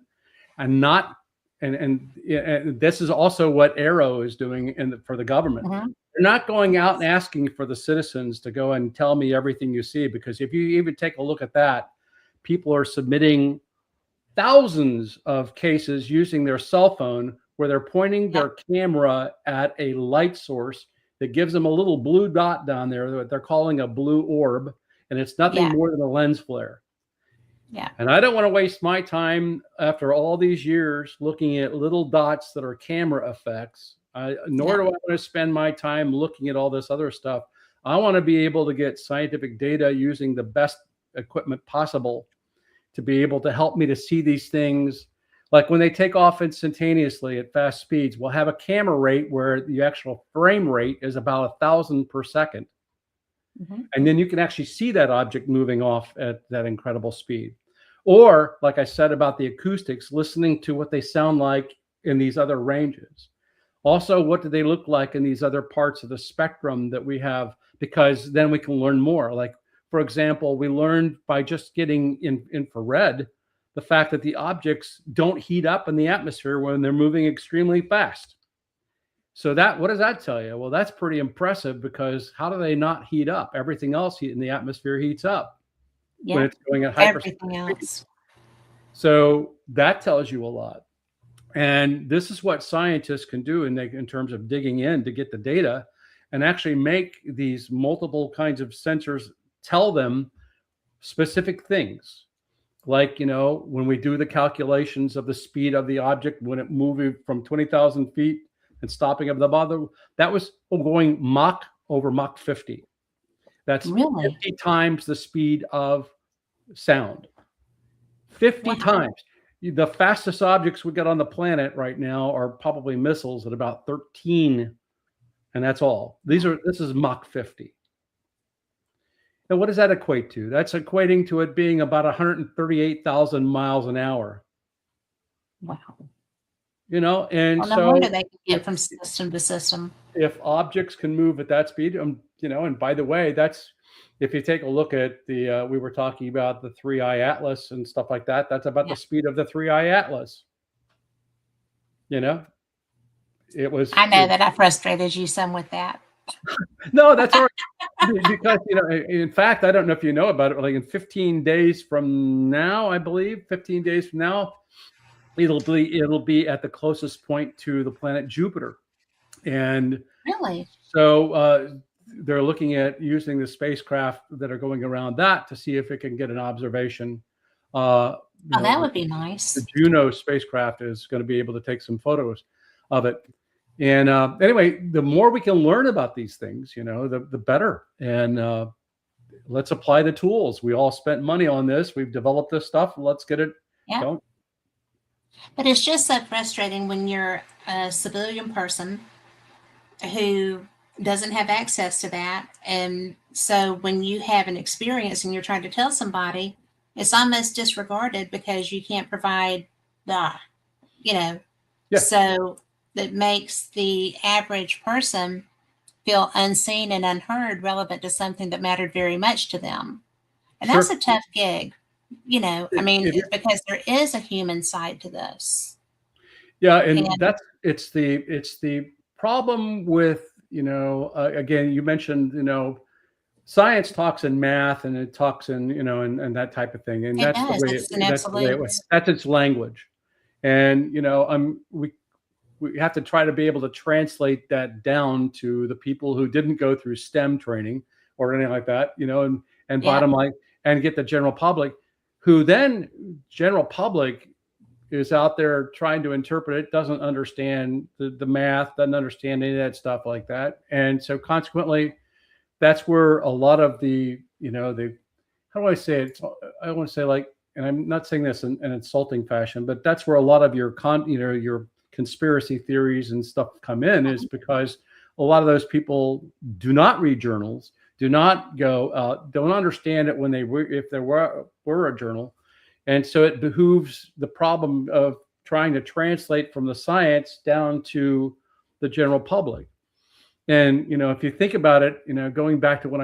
and not and this is also what Aero is doing for the government. Mm-hmm. They're not going out and asking for the citizens to go and tell me everything you see, because if you even take a look at that, people are submitting thousands of cases using their cell phone where they're pointing Yep. their camera at a light source that gives them a little blue dot down there that they're calling a blue orb, and it's nothing Yeah. more than a lens flare. Yeah. And I don't want to waste my time after all these years looking at little dots that are camera effects. Nor do I want to spend my time looking at all this other stuff. I want to be able to get scientific data using the best equipment possible to be able to help me to see these things. Like when they take off instantaneously at fast speeds, we'll have a camera rate where the actual frame rate is about 1,000 per second. Mm-hmm. And then you can actually see that object moving off at that incredible speed. Or, like I said about the acoustics, listening to what they sound like in these other ranges. Also, what do they look like in these other parts of the spectrum that we have? Because then we can learn more. Like, for example, we learned by just getting infrared the fact that the objects don't heat up in the atmosphere when they're moving extremely fast. So that, what does that tell you? Well, that's pretty impressive, because how do they not heat up? Everything else in the atmosphere heats up when it's going at hypersonic Everything else. So that tells you a lot. And this is what scientists can do in terms of digging in to get the data and actually make these multiple kinds of sensors tell them specific things. Like, when we do the calculations of the speed of the object, when it moving from 20,000 feet and stopping at the bottom, that was going Mach over Mach 50. That's Really? 50 times the speed of sound. 50 times. The fastest objects we got on the planet right now are probably missiles at about 13, and that's all. This is Mach 50. And what does that equate to? That's equating to it being about 138,000 miles an hour. Wow. And Well, no so wonder they can get from system to system. if objects can move at that speed, and by the way, that's, if you take a look at the, we were talking about the 3i Atlas and stuff like that, that's about the speed of the 3i Atlas. It was. I know that I frustrated you some with that. No, that's all right. Because, in fact, I don't know if you know about it, like in 15 days from now, I believe, 15 days from now, it'll be at the closest point to the planet Jupiter. And Really? so they're looking at using the spacecraft that are going around that to see if it can get an observation. That would be nice. The Juno spacecraft is going to be able to take some photos of it. And anyway, the more we can learn about these things, the better. And let's apply the tools. We all spent money on this. We've developed this stuff. Let's get it going. But it's just so frustrating when you're a civilian person who doesn't have access to that. And so when you have an experience and you're trying to tell somebody, it's almost disregarded because you can't provide the. So that makes the average person feel unseen and unheard relevant to something that mattered very much to them. And Sure. that's a tough gig, you know, I mean, It is. because there is a human side to this. Yeah, And and it's the problem with, again, you mentioned, science talks in math and it talks in, and that type of thing. And it that's the does, way it's an that's the way it was. absolute. That's its language. And, we have to try to be able to translate that down to the people who didn't go through STEM training or anything like that, and Yeah. bottom line, and get the general public, who then general public is out there trying to interpret it, doesn't understand the math, doesn't understand any of that stuff like that. And so consequently, that's where a lot of the, how do I say it? I want to say, like, and I'm not saying this in an insulting fashion, but that's where a lot of your your conspiracy theories and stuff come in, is because a lot of those people do not read journals, do not go, don't understand it when they were, if there were a journal. And so it behooves the problem of trying to translate from the science down to the general public. And, if you think about it, going back to when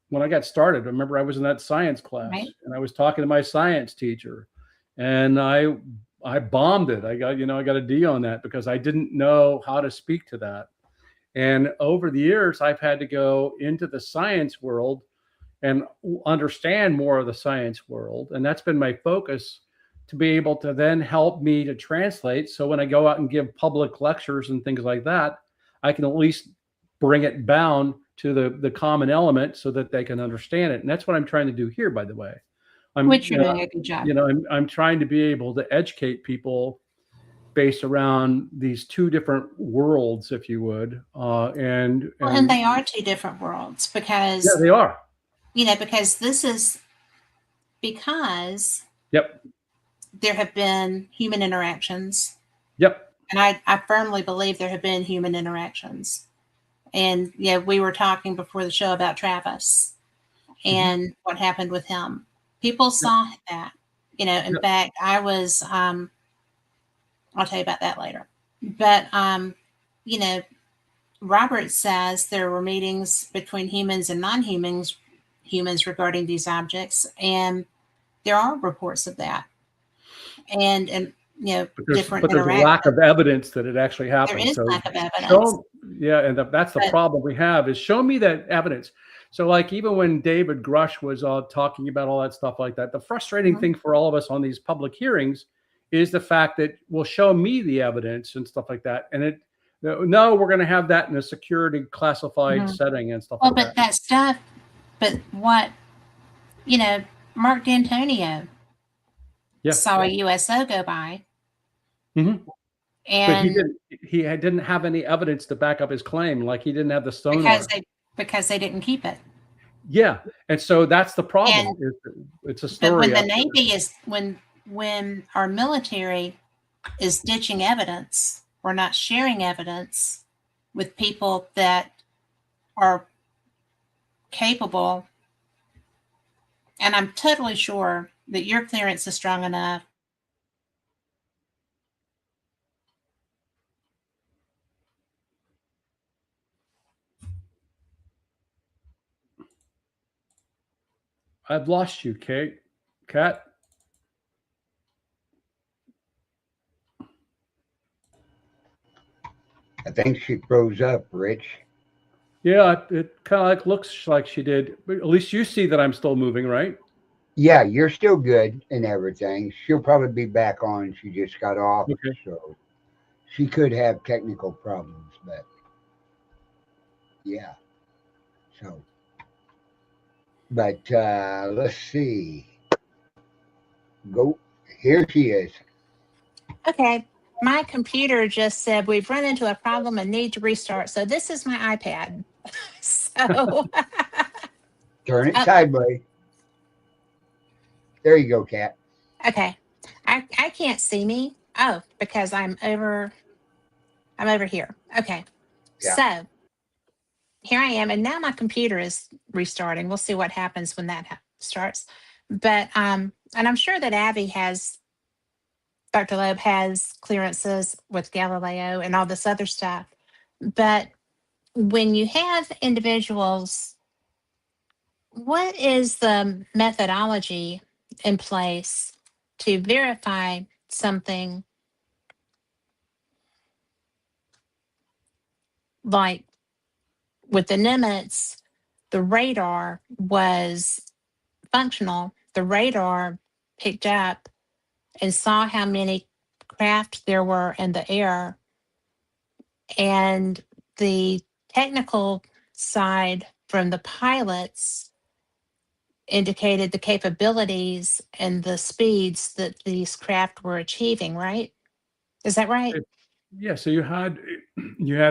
when I got started, I remember I was in that science class, Right. and I was talking to my science teacher, and I bombed it. I got a D on that because I didn't know how to speak to that. And over the years, I've had to go into the science world and understand more of the science world. And that's been my focus, to be able to then help me to translate. So when I go out and give public lectures and things like that, I can at least bring it down to the common element so that they can understand it. And that's what I'm trying to do here, by the way. Which you're doing a good job. I'm trying to be able to educate people based around these two different worlds, if you would. And they are two different worlds, because yeah, they are. Because Yep. there have been human interactions. Yep. And I firmly believe there have been human interactions. And we were talking before the show about Travis and what happened with him. People saw that. In fact, I was I'll tell you about that later. But Robert says there were meetings between humans and non-humans regarding these objects, and there are reports of that. And different but there's a lack of evidence that it actually happened. There is lack of evidence. And that's the problem we have, is show me that evidence. So, like, even when David Grush was talking about all that stuff like that, the frustrating thing for all of us on these public hearings is the fact that, well, show me the evidence and stuff like that. And no, we're going to have that in a security classified setting and stuff like that. But that stuff, but what, Mark D'Antonio saw a USO go by. Mm-hmm. And but he didn't have any evidence to back up his claim. Like, he didn't have the sonar. Because they didn't keep it. Yeah. And so that's the problem. It's a story. But when the Navy is, when our military is ditching evidence or not sharing evidence with people that are capable, and I'm totally sure that your clearance is strong enough. I've lost you, Kat. I think she froze up, Rich. Yeah, it kind of looks like she did. But at least you see that I'm still moving, right? Yeah, you're still good and everything. She'll probably be back on. She just got off, so she could have technical problems, but yeah. So, but let's see. Go. Here she is. Okay. My computer just said we've run into a problem and need to restart. So this is my iPad. So turn it sideways. There you go, Kat. Okay. I can't see me. Oh, because I'm over here. Okay. Yeah. So here I am, and now my computer is restarting. We'll see what happens when that starts. But and I'm sure that Abby has Dr. Loeb has clearances with Galileo and all this other stuff. But when you have individuals, what is the methodology in place to verify something like with the Nimitz? The radar was functional. The radar picked up and saw how many craft there were in the air. And the technical side from the pilots indicated the capabilities and the speeds that these craft were achieving, right? Is that right? Yeah. So you had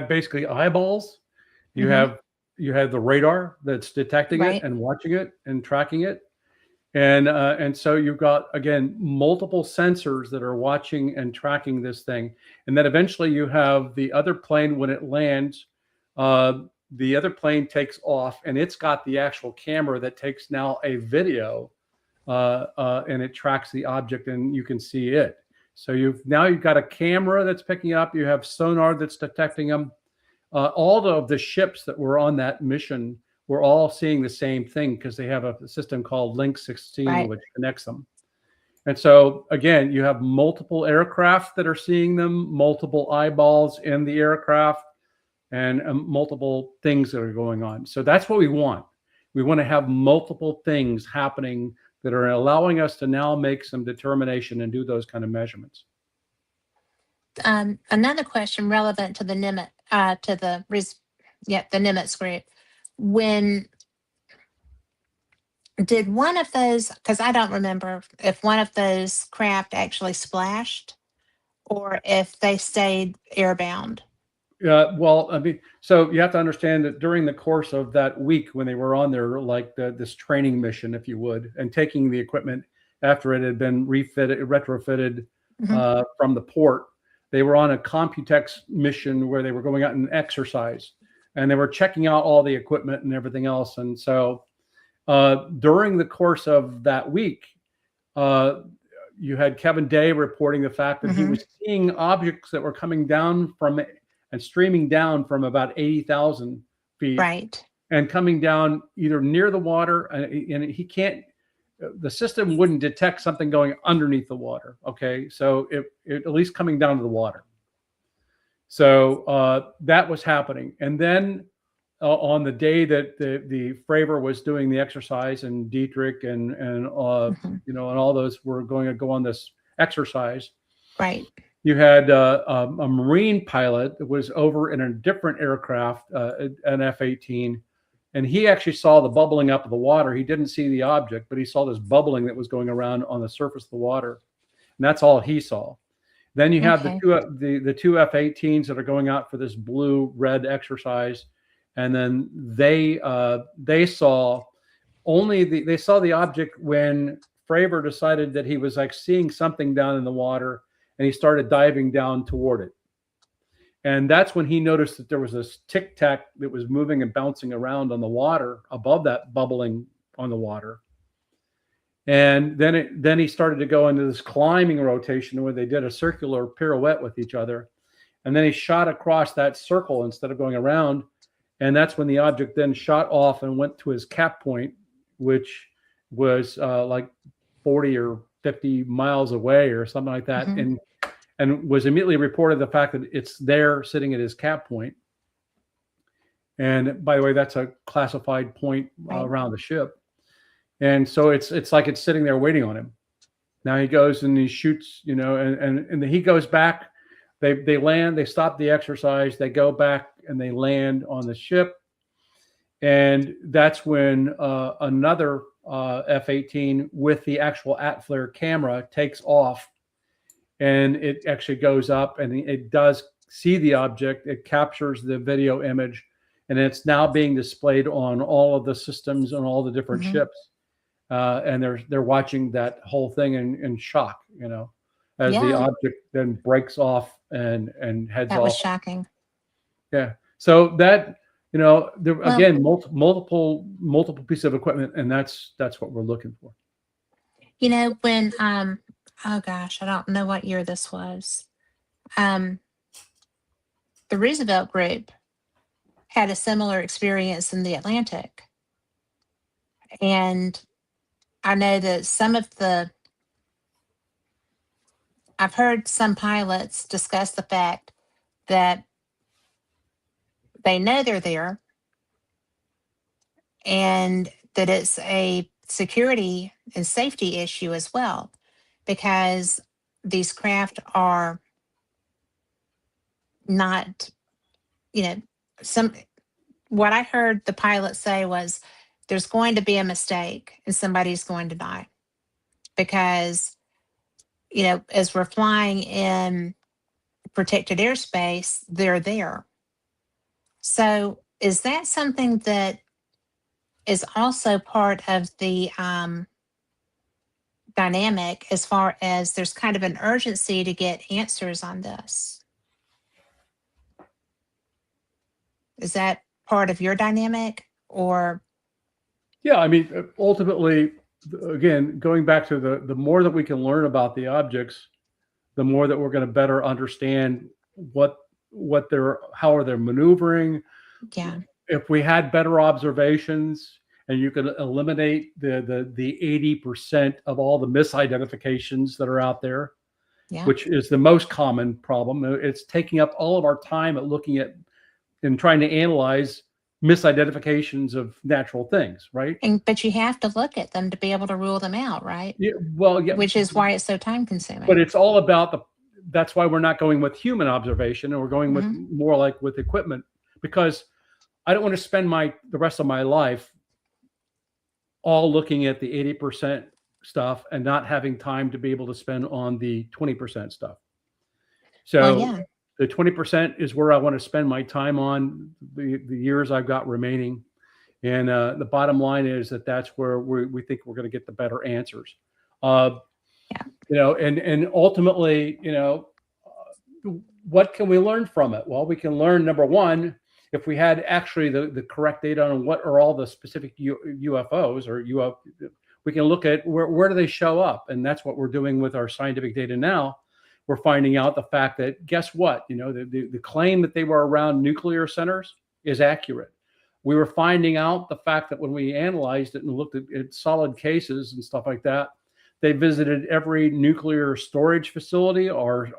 basically eyeballs. You Mhm. had the radar that's detecting it Right. and watching it and tracking it. And so you've got, again, multiple sensors that are watching and tracking this thing. And then eventually you have the other plane when it lands, the other plane takes off and it's got the actual camera that takes now a video, and it tracks the object and you can see it. So you've got a camera that's picking up, you have sonar that's detecting them. All of the ships that were on that mission were all seeing the same thing because they have a system called Link 16, Right. which connects them. And so, again, you have multiple aircraft that are seeing them, multiple eyeballs in the aircraft, and multiple things that are going on. So that's what we want. We want to have multiple things happening that are allowing us to now make some determination and do those kind of measurements. Another question relevant to the Nimitz, the Nimitz group. When did one of those? Because I don't remember if one of those craft actually splashed or if they stayed airbound. Well, I mean, so you have to understand that during the course of that week when they were on their this training mission, if you would, and taking the equipment after it had been retrofitted Mhm. from the port, they were on a Computex mission where they were going out and exercise, and they were checking out all the equipment and everything else. And so during the course of that week, you had Kevin Day reporting the fact that he Mhm. was seeing objects that were coming down from and streaming down from about 80,000 feet Right. and coming down either near the water, and he can't, the system wouldn't detect something going underneath the water. Okay. So it at least coming down to the water. So that was happening. And then on the day that the Fravor was doing the exercise, and Dietrich and Mhm. and all those were going to go on this exercise, Right. you had a Marine pilot that was over in a different aircraft, an F-18, and he actually saw the bubbling up of the water. He didn't see the object, but he saw this bubbling that was going around on the surface of the water, and that's all he saw. Then you have Okay. the two F-18s that are going out for this blue-red exercise, and then they saw they saw the object when Fravor decided that he was like seeing something down in the water, and he started diving down toward it. And that's when he noticed that there was this tic tac that was moving and bouncing around on the water above that bubbling on the water. And then he started to go into this climbing rotation where they did a circular pirouette with each other. And then he shot across that circle instead of going around. And that's when the object then shot off and went to his cap point, which was like 40 or 50 miles away or something like that. Mhm. And was immediately reported the fact that it's there sitting at his cap point. And by the way, that's a classified point Right. around the ship. And so it's like it's sitting there waiting on him. Now he goes and he shoots, and he goes back. They land, they stop the exercise, they go back and they land on the ship. And that's when another F-18 with the actual at-flare camera takes off, and it actually goes up and it does see the object. It captures the video image, and it's now being displayed on all of the systems on all the different Mhm. ships. And they're watching that whole thing in shock, as the Yeah, object then breaks off and heads that was off. shocking. Yeah. So that, there Well, again, multiple pieces of equipment, and that's what we're looking for. when oh gosh, I don't know what year this was. Um, the Roosevelt Group had a similar experience in the Atlantic. And I know that I've heard some pilots discuss the fact that they know they're there and that it's a security and safety issue as well, because these craft are not, you know, some, what I heard the pilot say was there's going to be a mistake and somebody's going to die because, as we're flying in protected airspace, they're there. So is that something that is also part of the dynamic, as far as there's kind of an urgency to get answers on this? Is that part of your dynamic, or? Yeah, I mean, ultimately, again, going back to the more that we can learn about the objects, the more that we're going to better understand how are they maneuvering. Yeah. If we had better observations and you can eliminate the 80% of all the misidentifications that are out there, Yeah. which is the most common problem. It's taking up all of our time at looking at and trying to analyze misidentifications of natural things, right? But you have to look at them to be able to rule them out, right? Yeah, well, yeah, Which is why it's so time consuming. but it's all about that's why we're not going with human observation, and we're going with more like with equipment, because I don't want to spend the rest of my life all looking at the 80% stuff and not having time to be able to spend on the 20% stuff. So the 20% is where I want to spend my time on the years I've got remaining. And the bottom line is that's where we think we're going to get the better answers. And ultimately, what can we learn from it? Well, we can learn, number one, if we had actually the correct data on what are all the specific UFOs or UFO, we can look at where do they show up, and that's what we're doing with our scientific data now. We're finding out the fact that, guess what? The claim that they were around nuclear centers is accurate. We were finding out the fact that when we analyzed it and looked at solid cases and stuff like that, they visited every nuclear storage facility, or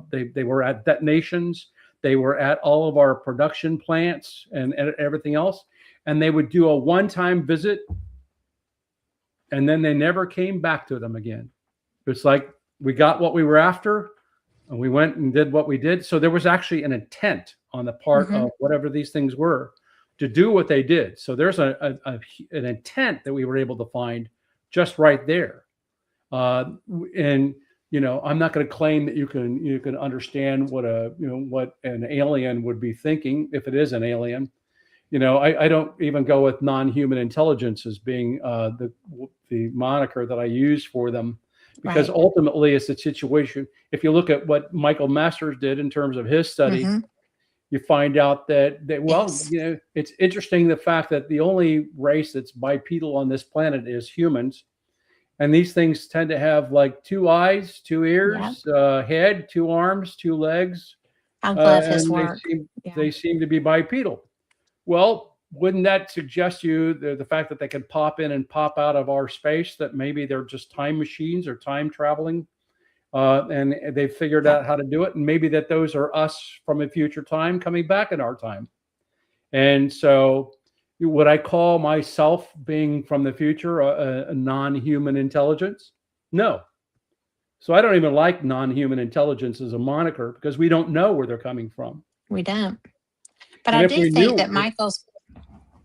they were at detonations. They were at all of our production plants and everything else. And they would do a one-time visit, and then they never came back to them again. It's like we got what we were after, and we went and did what we did. So there was actually an intent on the part of whatever these things were to do what they did. So there's an intent that we were able to find just right there. And I'm not going to claim that you can understand what an alien would be thinking, if it is an alien. I don't even go with non-human intelligence as being the moniker that I use for them, because ultimately it's a situation. If you look at what Michael Masters did in terms of his study, you find out that it's interesting, the fact that the only race that's bipedal on this planet is humans. And these things tend to have like 2 eyes, 2 ears, head, 2 arms, 2 legs. I love his work. They seem to be bipedal. Well, wouldn't that suggest you the fact that they can pop in and pop out of our space, that maybe they're just time machines or time traveling, and they've figured out how to do it, and maybe that those are us from a future time coming back in our time. And so, would I call myself being from the future a non-human intelligence? No. So I don't even like non-human intelligence as a moniker, because we don't know where they're coming from. We don't. But I do think that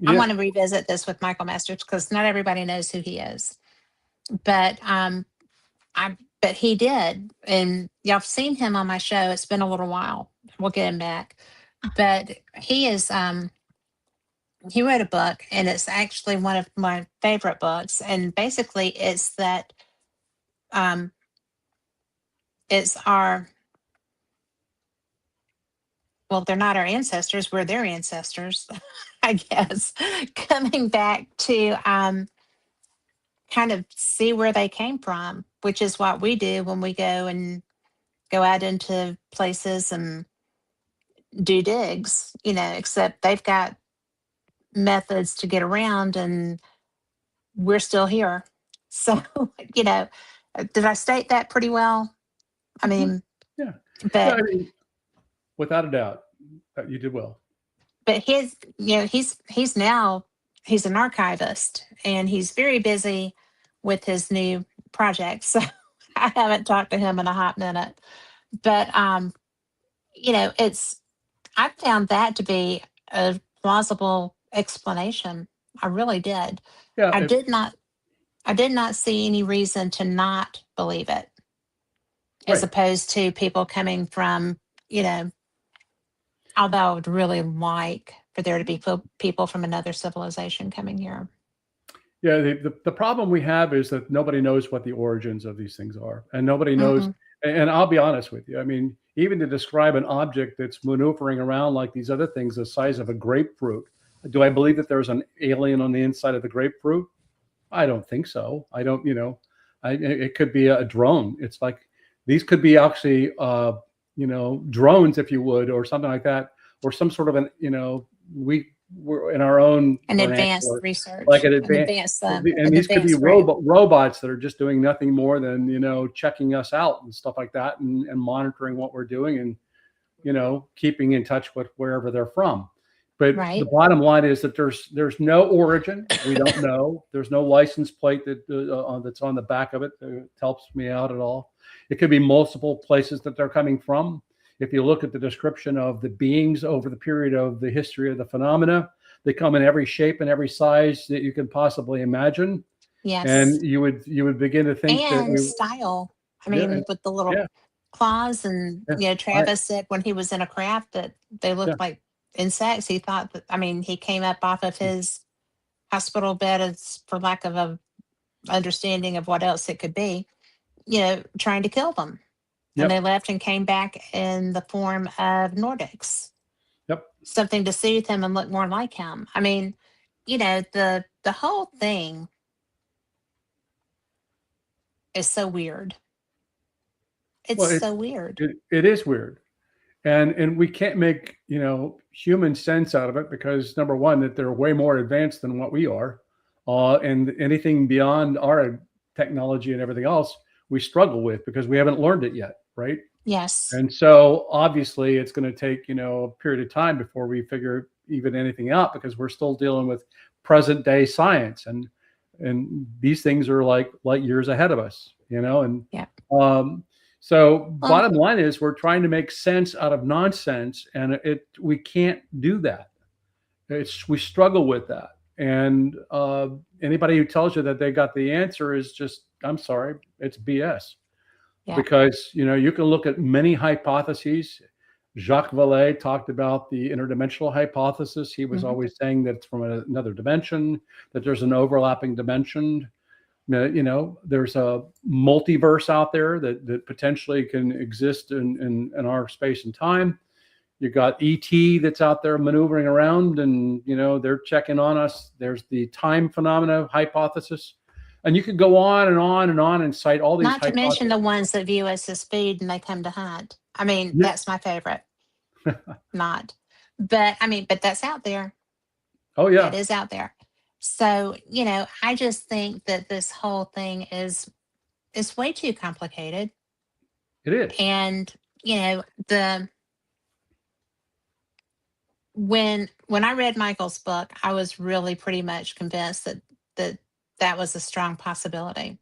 I want to revisit this with Michael Masters, because not everybody knows who he is. But but he did, and y'all have seen him on my show. It's been a little while. We'll get him back. But he is he wrote a book, and it's actually one of my favorite books. And basically it's that it's they're not our ancestors, we're their ancestors, I guess, coming back to kind of see where they came from. which is what we do when we go out into places and do digs, except they've got methods to get around and we're still here. So, did I state that pretty well? I mean, Yeah. but I mean, without a doubt, you did well. But he's an archivist and he's very busy with his new project. So I haven't talked to him in a hot minute. But I found that to be a plausible explanation. I really did. Yeah. I did not see any reason to not believe it, as Right. opposed to people coming from, although I would really like for there to be people from another civilization coming here. Yeah, the problem we have is that nobody knows what the origins of these things are, and nobody knows. And I'll be honest with you. I mean, even to describe an object that's maneuvering around like these other things, the size of a grapefruit, do I believe that there's an alien on the inside of the grapefruit? I don't think so. I don't. It could be a drone. It's like these could be actually, drones, if you would, or something like that, or some sort of we're in our own Advanced research, like and these could be robots that are just doing nothing more than checking us out and stuff like that, and monitoring what we're doing, and keeping in touch with wherever they're from. But the bottom line is that there's no origin. We don't know. There's no license plate that's on the back of it that helps me out at all. It could be multiple places that they're coming from. If you look at the description of the beings over the period of the history of the phenomena, they come in every shape and every size that you can possibly imagine. Yes. And you would begin to think style. I mean, with the little claws, and Travis said when he was in a craft that they looked like insects. He thought that, he came up off of his hospital bed, as for lack of a understanding of what else it could be, trying to kill them. And they left and came back in the form of Nordics. Yep. Something to soothe him and look more like him. I mean, the whole thing is so weird. It's so weird. It is weird. And we can't make, human sense out of it because, number one, that they're way more advanced than what we are. And anything beyond our technology and everything else, we struggle with because we haven't learned it yet. Right. Yes. And so obviously it's going to take, a period of time before we figure even anything out, because we're still dealing with present day science, and these things are like years ahead of us, so bottom line is we're trying to make sense out of nonsense, and we can't do that. We struggle with that. And anybody who tells you that they got the answer is just, I'm sorry, it's BS. Yeah. Because, you can look at many hypotheses. Jacques Vallée talked about the interdimensional hypothesis. He was always saying that it's from another dimension, that there's an overlapping dimension. There's a multiverse out there that potentially can exist in our space and time. You got ET that's out there maneuvering around, and they're checking on us. There's the time phenomena hypothesis. And you could go on and on and on and cite all these. Not to mention the ones that view us as food and they come to hunt. That's my favorite. But that's out there. Oh yeah, it is out there. So I just think that this whole thing is way too complicated. It is. And when I read Michael's book, I was really pretty much convinced that was a strong possibility.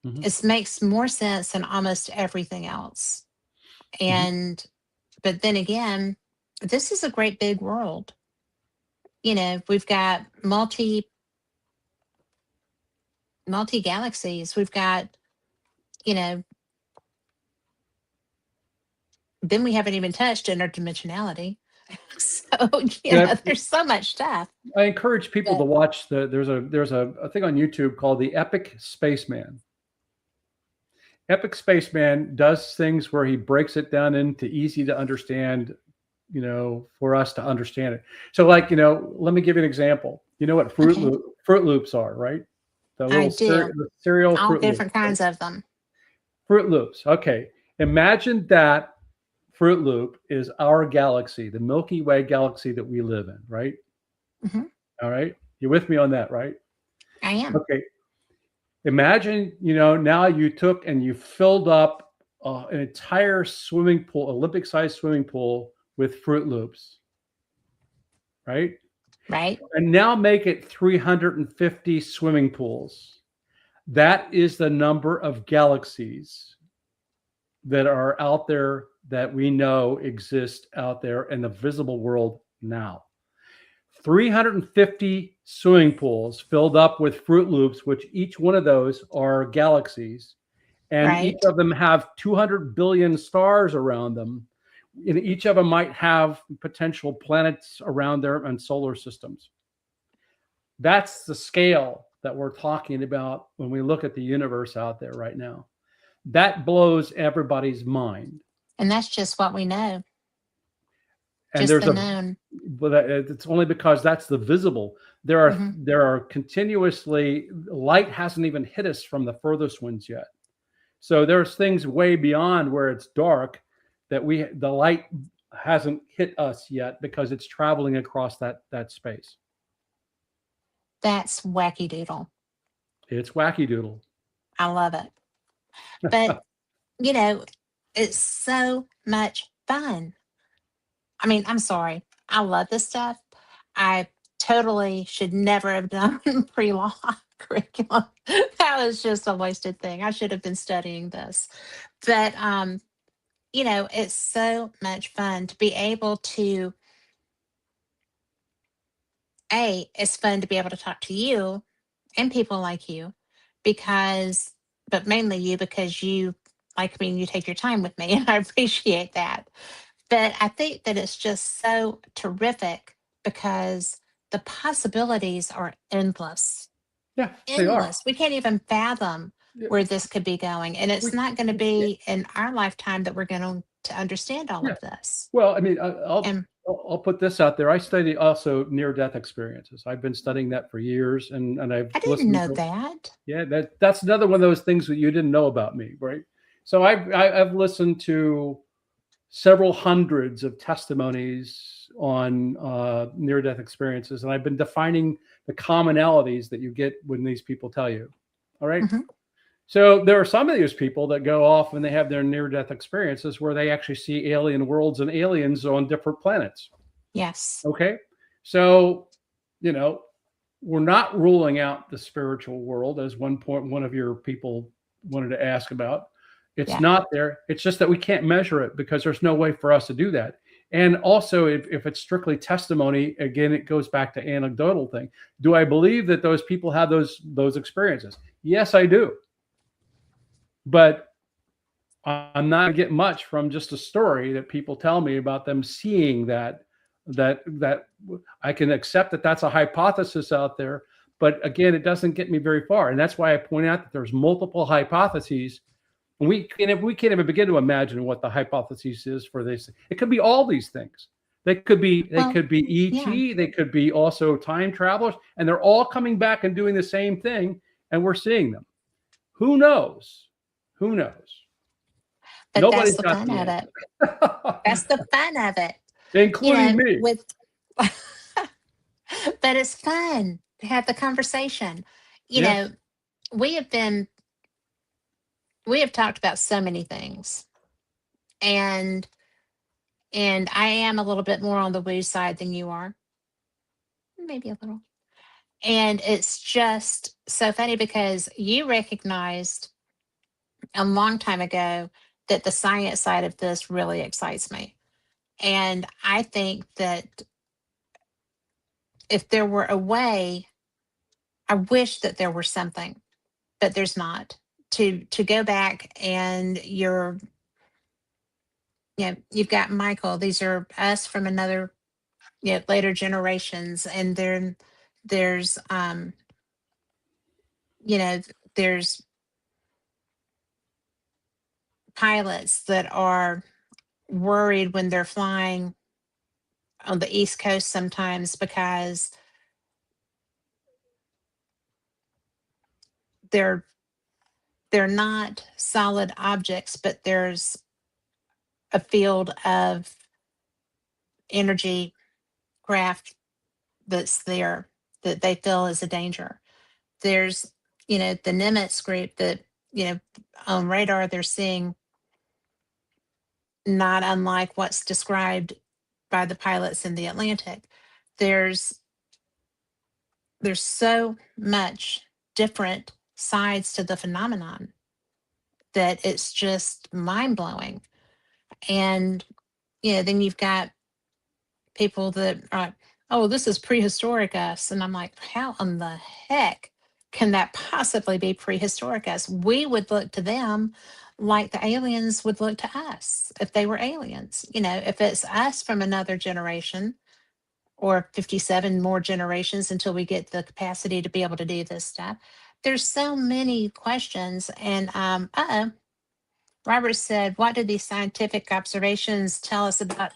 It makes more sense than almost everything else. And, but then again, this is a great big world. We've got multi galaxies. We've got, then we haven't even touched interdimensionality. So there's so much stuff. I encourage people to watch there's a thing on YouTube called the Epic Spaceman. Epic Spaceman does things where he breaks it down into easy to understand, for us to understand it. So let me give you an example. You know what Fruit Loops are, right? The little cereal all Fruit different Loops, kinds of them. Fruit Loops. Okay. Imagine that Fruit Loop is our galaxy, the Milky Way galaxy that we live in, right? Mm-hmm. All right. You're with me on that, right? I am. Okay. Imagine, now you took and you filled up an entire swimming pool, Olympic-sized swimming pool with Fruit Loops, right? Right. And now make it 350 swimming pools. That is the number of galaxies that are out there that we know exist out there in the visible world now. 350 swimming pools filled up with Fruit Loops, which each one of those are galaxies, and each Right. of them have 200 billion stars around them. And each of them might have potential planets around there and solar systems. That's the scale that we're talking about when we look at the universe out there right now. That blows everybody's mind. And that's just what we know. And Just the known. but it's only because that's the visible. There are continuously, light hasn't even hit us from the furthest ones yet. So there's things way beyond where it's dark that the light hasn't hit us yet because it's traveling across that space. That's wacky doodle. It's wacky doodle. I love it. But, it's so much fun. I mean, I'm sorry. I love this stuff. I totally should never have done pre-law curriculum. That was just a wasted thing. I should have been studying this. But it's so much fun to be able to it's fun to be able to talk to you and people like you but mainly you because you like me and you take your time with me and I appreciate that. But I think that it's just so terrific because the possibilities are endless. Yeah, they are. Endless. We can't even fathom Yeah. where this could be going. And it's not going to be in our lifetime that we're going to understand all of this. Well, I mean, I'll put this out there. I study also near-death experiences. I've been studying that for years, and I didn't know that. Yeah, that's another one of those things that you didn't know about me, right? So I've listened to several hundreds of testimonies on near-death experiences, and I've been defining the commonalities that you get when these people tell you. All right. Mm-hmm. So there are some of these people that go off and they have their near-death experiences where they actually see alien worlds and aliens on different planets. Yes. Okay. So, we're not ruling out the spiritual world, as one of your people wanted to ask about. It's not there. It's just that we can't measure it because there's no way for us to do that. And also, if it's strictly testimony, again, it goes back to anecdotal thing. Do I believe that those people have those experiences? Yes, I do. But I'm not going to get much from just a story that people tell me about them seeing that I can accept that that's a hypothesis out there. But again, it doesn't get me very far. And that's why I point out that there's multiple hypotheses. And we can't even begin to imagine what the hypothesis is for this. It could be all these things. They could be ET. Yeah. They could be also time travelers. And they're all coming back and doing the same thing. And we're seeing them. Who knows? Who knows? But nobody's that's the fun of it. That's the fun of it. Including me. But it's fun to have the conversation. We have talked about so many things. And I am a little bit more on the woo side than you are. Maybe a little. And it's just so funny because you recognized a long time ago that the science side of this really excites me. And I think that if there were a way, I wish that there were something, but there's not, to go back and you've got Michael. These are us from another, later generations. And then there's, there's pilots that are worried when they're flying on the East Coast sometimes because they're they're not solid objects, but there's a field of energy craft that's there that they feel is a danger. There's, the Nimitz group that, on radar, they're seeing not unlike what's described by the pilots in the Atlantic. There's so much different sides to the phenomenon that it's just mind blowing. And then you've got people that are like, oh, this is prehistoric us. And I'm like, how in the heck can that possibly be prehistoric us? We would look to them like the aliens would look to us if they were aliens. If it's us from another generation or 57 more generations until we get the capacity to be able to do this stuff. There's so many questions. And Robert said, what do these scientific observations tell us about,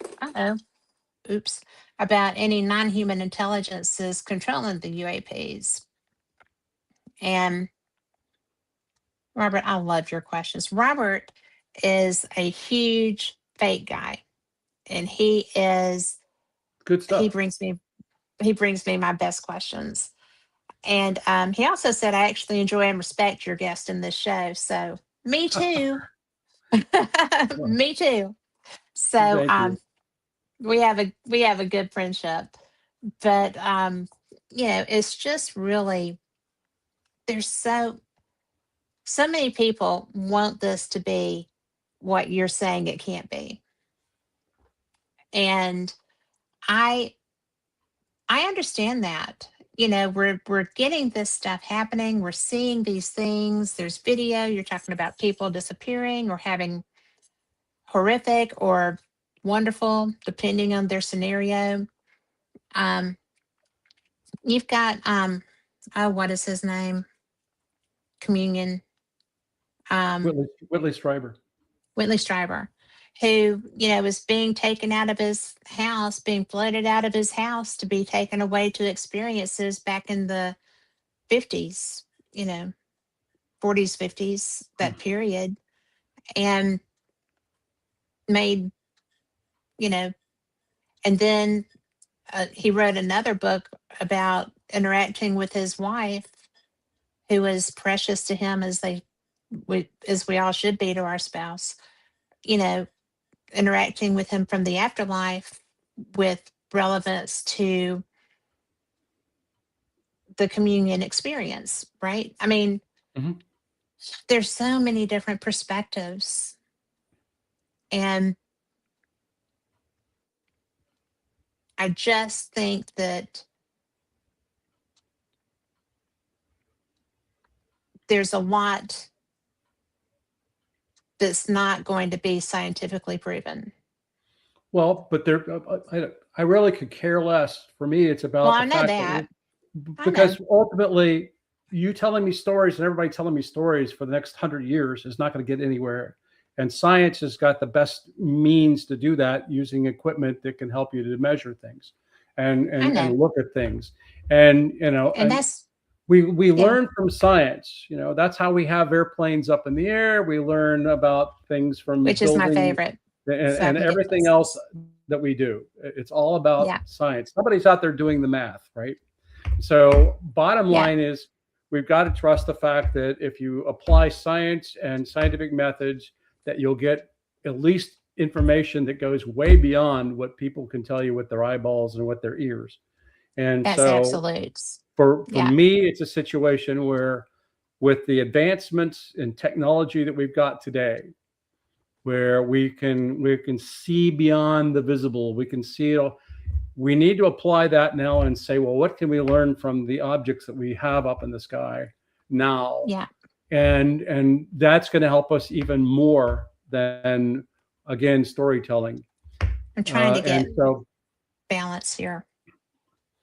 about any non-human intelligences controlling the UAPs? And Robert, I love your questions. Robert is a huge fake guy, and he is Good stuff. he brings me my best questions. And he also said, I actually enjoy and respect your guest in this show. So me too. Me too. So we have a good friendship. But it's just really, there's so many people want this to be what you're saying it can't be. And I understand that. We're getting this stuff happening. We're seeing these things. There's video. You're talking about people disappearing or having horrific or wonderful, depending on their scenario. You've got what is his name? Communion. Whitley Strieber. Whitley Strieber, who, is being taken out of his house, being floated out of his house to be taken away to experiences back in the 50s, 40s, 50s, that period, and made, and then he wrote another book about interacting with his wife, who was precious to him as we all should be to our spouse, interacting with him from the afterlife with relevance to the communion experience, right? I mean, there's so many different perspectives. And I just think that there's a lot that's not going to be scientifically proven. Well, but I really could care less. For me, it's about I know that. Because ultimately, you telling me stories and everybody telling me stories for the next 100 years is not going to get anywhere. And science has got the best means to do that, using equipment that can help you to measure things and look at things. And that's we learn from science. That's how we have airplanes up in the air. We learn about things from which is my favorite. And everything else that we do. It's all about science. Somebody's out there doing the math, right? So bottom line is, we've got to trust the fact that if you apply science and scientific methods, that you'll get at least information that goes way beyond what people can tell you with their eyeballs and with their ears. And that's so absolutes. For me, it's a situation where, with the advancements in technology that we've got today, where we can see beyond the visible, we can see it all. We need to apply that now and say, well, what can we learn from the objects that we have up in the sky now? Yeah. And that's going to help us even more than, again, storytelling. I'm trying to get balance here.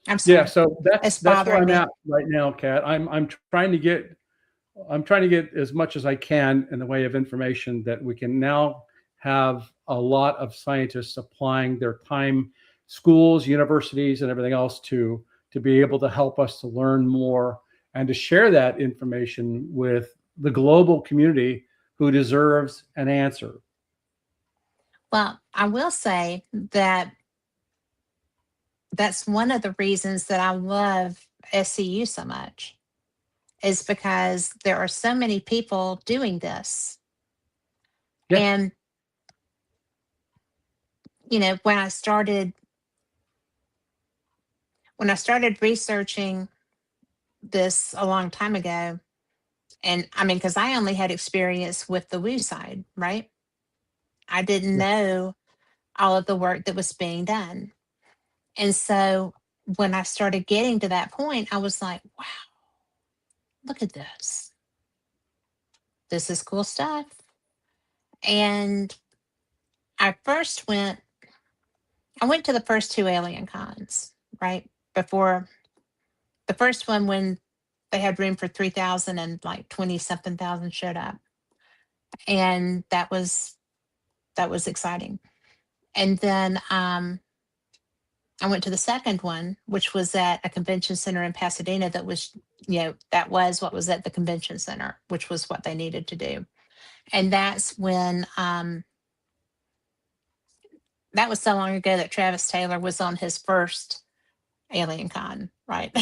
I'm sorry. Yeah, so that's where I'm at right now, Kat. I'm trying to get as much as I can in the way of information that we can now have a lot of scientists applying their time, schools, universities, and everything else to be able to help us to learn more and to share that information with the global community who deserves an answer. Well, I will say that that's one of the reasons that I love SCU so much, is because there are so many people doing this. Yeah. And, when I started researching this a long time ago, and I mean, because I only had experience with the woo side, right? I didn't Yeah. know all of the work that was being done. And so when I started getting to that point, I was like, wow, look at this. This is cool stuff. And I went to the first two alien cons, right? Before the first one, when they had room for 3,000 and like 20 something thousand showed up. And that was exciting. And then I went to the second one, which was at a convention center in Pasadena. That was, that was what was at the convention center, which was what they needed to do. And that's when, that was so long ago that Travis Taylor was on his first Alien Con, right?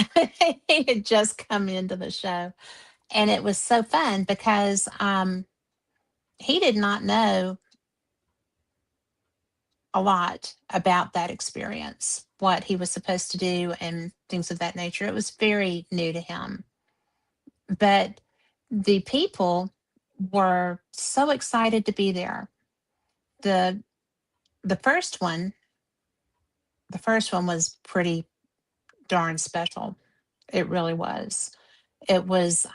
He had just come into the show. And it was so fun because he did not know a lot about that experience, what he was supposed to do, and things of that nature. It was very new to him. But the people were so excited to be there. The the first one, was pretty darn special. It really was. It was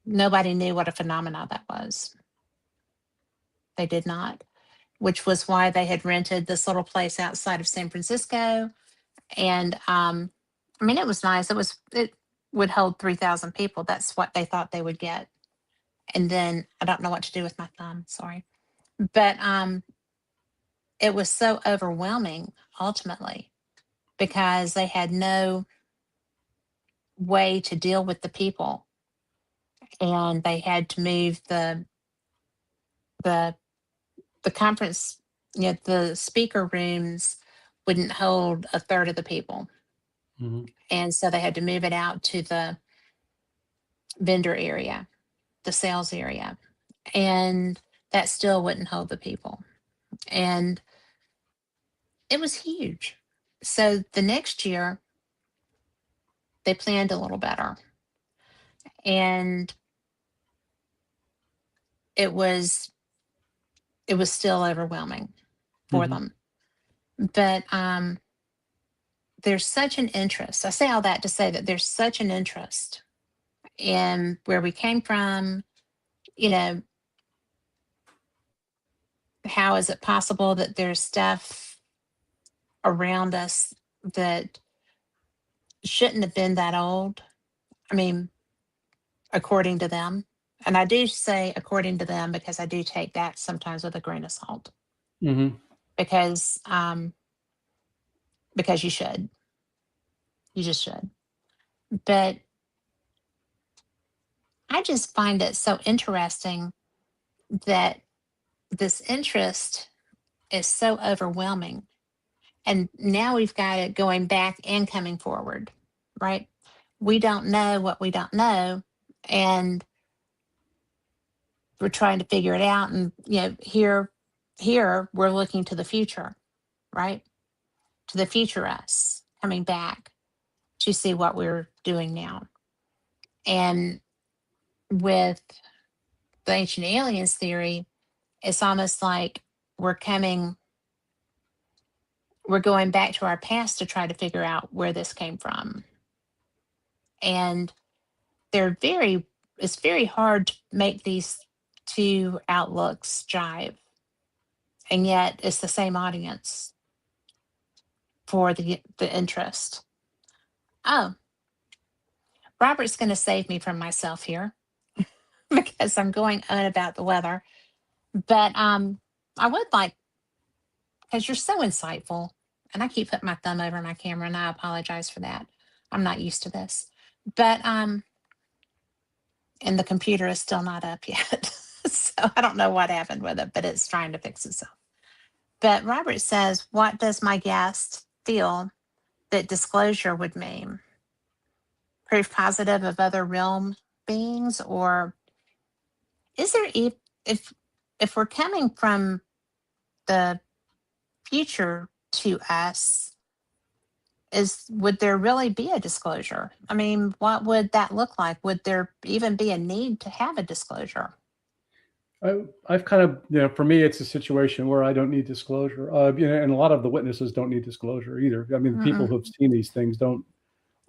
nobody knew what a phenomena that was. They did not, which was why they had rented this little place outside of San Francisco. And I mean, it was nice. It would hold 3,000 people. That's what they thought they would get. And then I don't know what to do with my thumb. Sorry. But it was so overwhelming ultimately because they had no way to deal with the people, and they had to move the the conference. The speaker rooms wouldn't hold a third of the people, Mm-hmm. and so they had to move it out to the vendor area, the sales area, and that still wouldn't hold the people. And it was huge. So the next year, they planned a little better. And it was still overwhelming for Mm-hmm. them. But there's such an interest. I say all that to say that there's such an interest in where we came from. You know, how is it possible that there's stuff around us that shouldn't have been that old? I mean, according to them. And I do say according to them because I do take that sometimes with a grain of salt. Mm-hmm. Because you should. You just should. But I just find it so interesting that this interest is so overwhelming. And now we've got it going back and coming forward, right? We don't know what we don't know. And we're trying to figure it out. And, here we're looking to the future, right? To the future us coming back to see what we're doing now. And with the ancient aliens theory, it's almost like we're going back to our past to try to figure out where this came from. And it's very hard to make these two outlooks jive. And yet it's the same audience for the interest. Oh, Robert's going to save me from myself here because I'm going on about the weather. But I would like, because you're so insightful, and I keep putting my thumb over my camera, and I apologize for that. I'm not used to this. But and the computer is still not up yet. So I don't know what happened with it, but it's trying to fix itself. But Robert says, what does my guest feel that disclosure would mean? Proof positive of other realm beings, or is there if we're coming from the future to us, would there really be a disclosure? I mean, what would that look like? Would there even be a need to have a disclosure? I've kind of, for me, it's a situation where I don't need disclosure. And a lot of the witnesses don't need disclosure either. I mean, the people who've seen these things don't.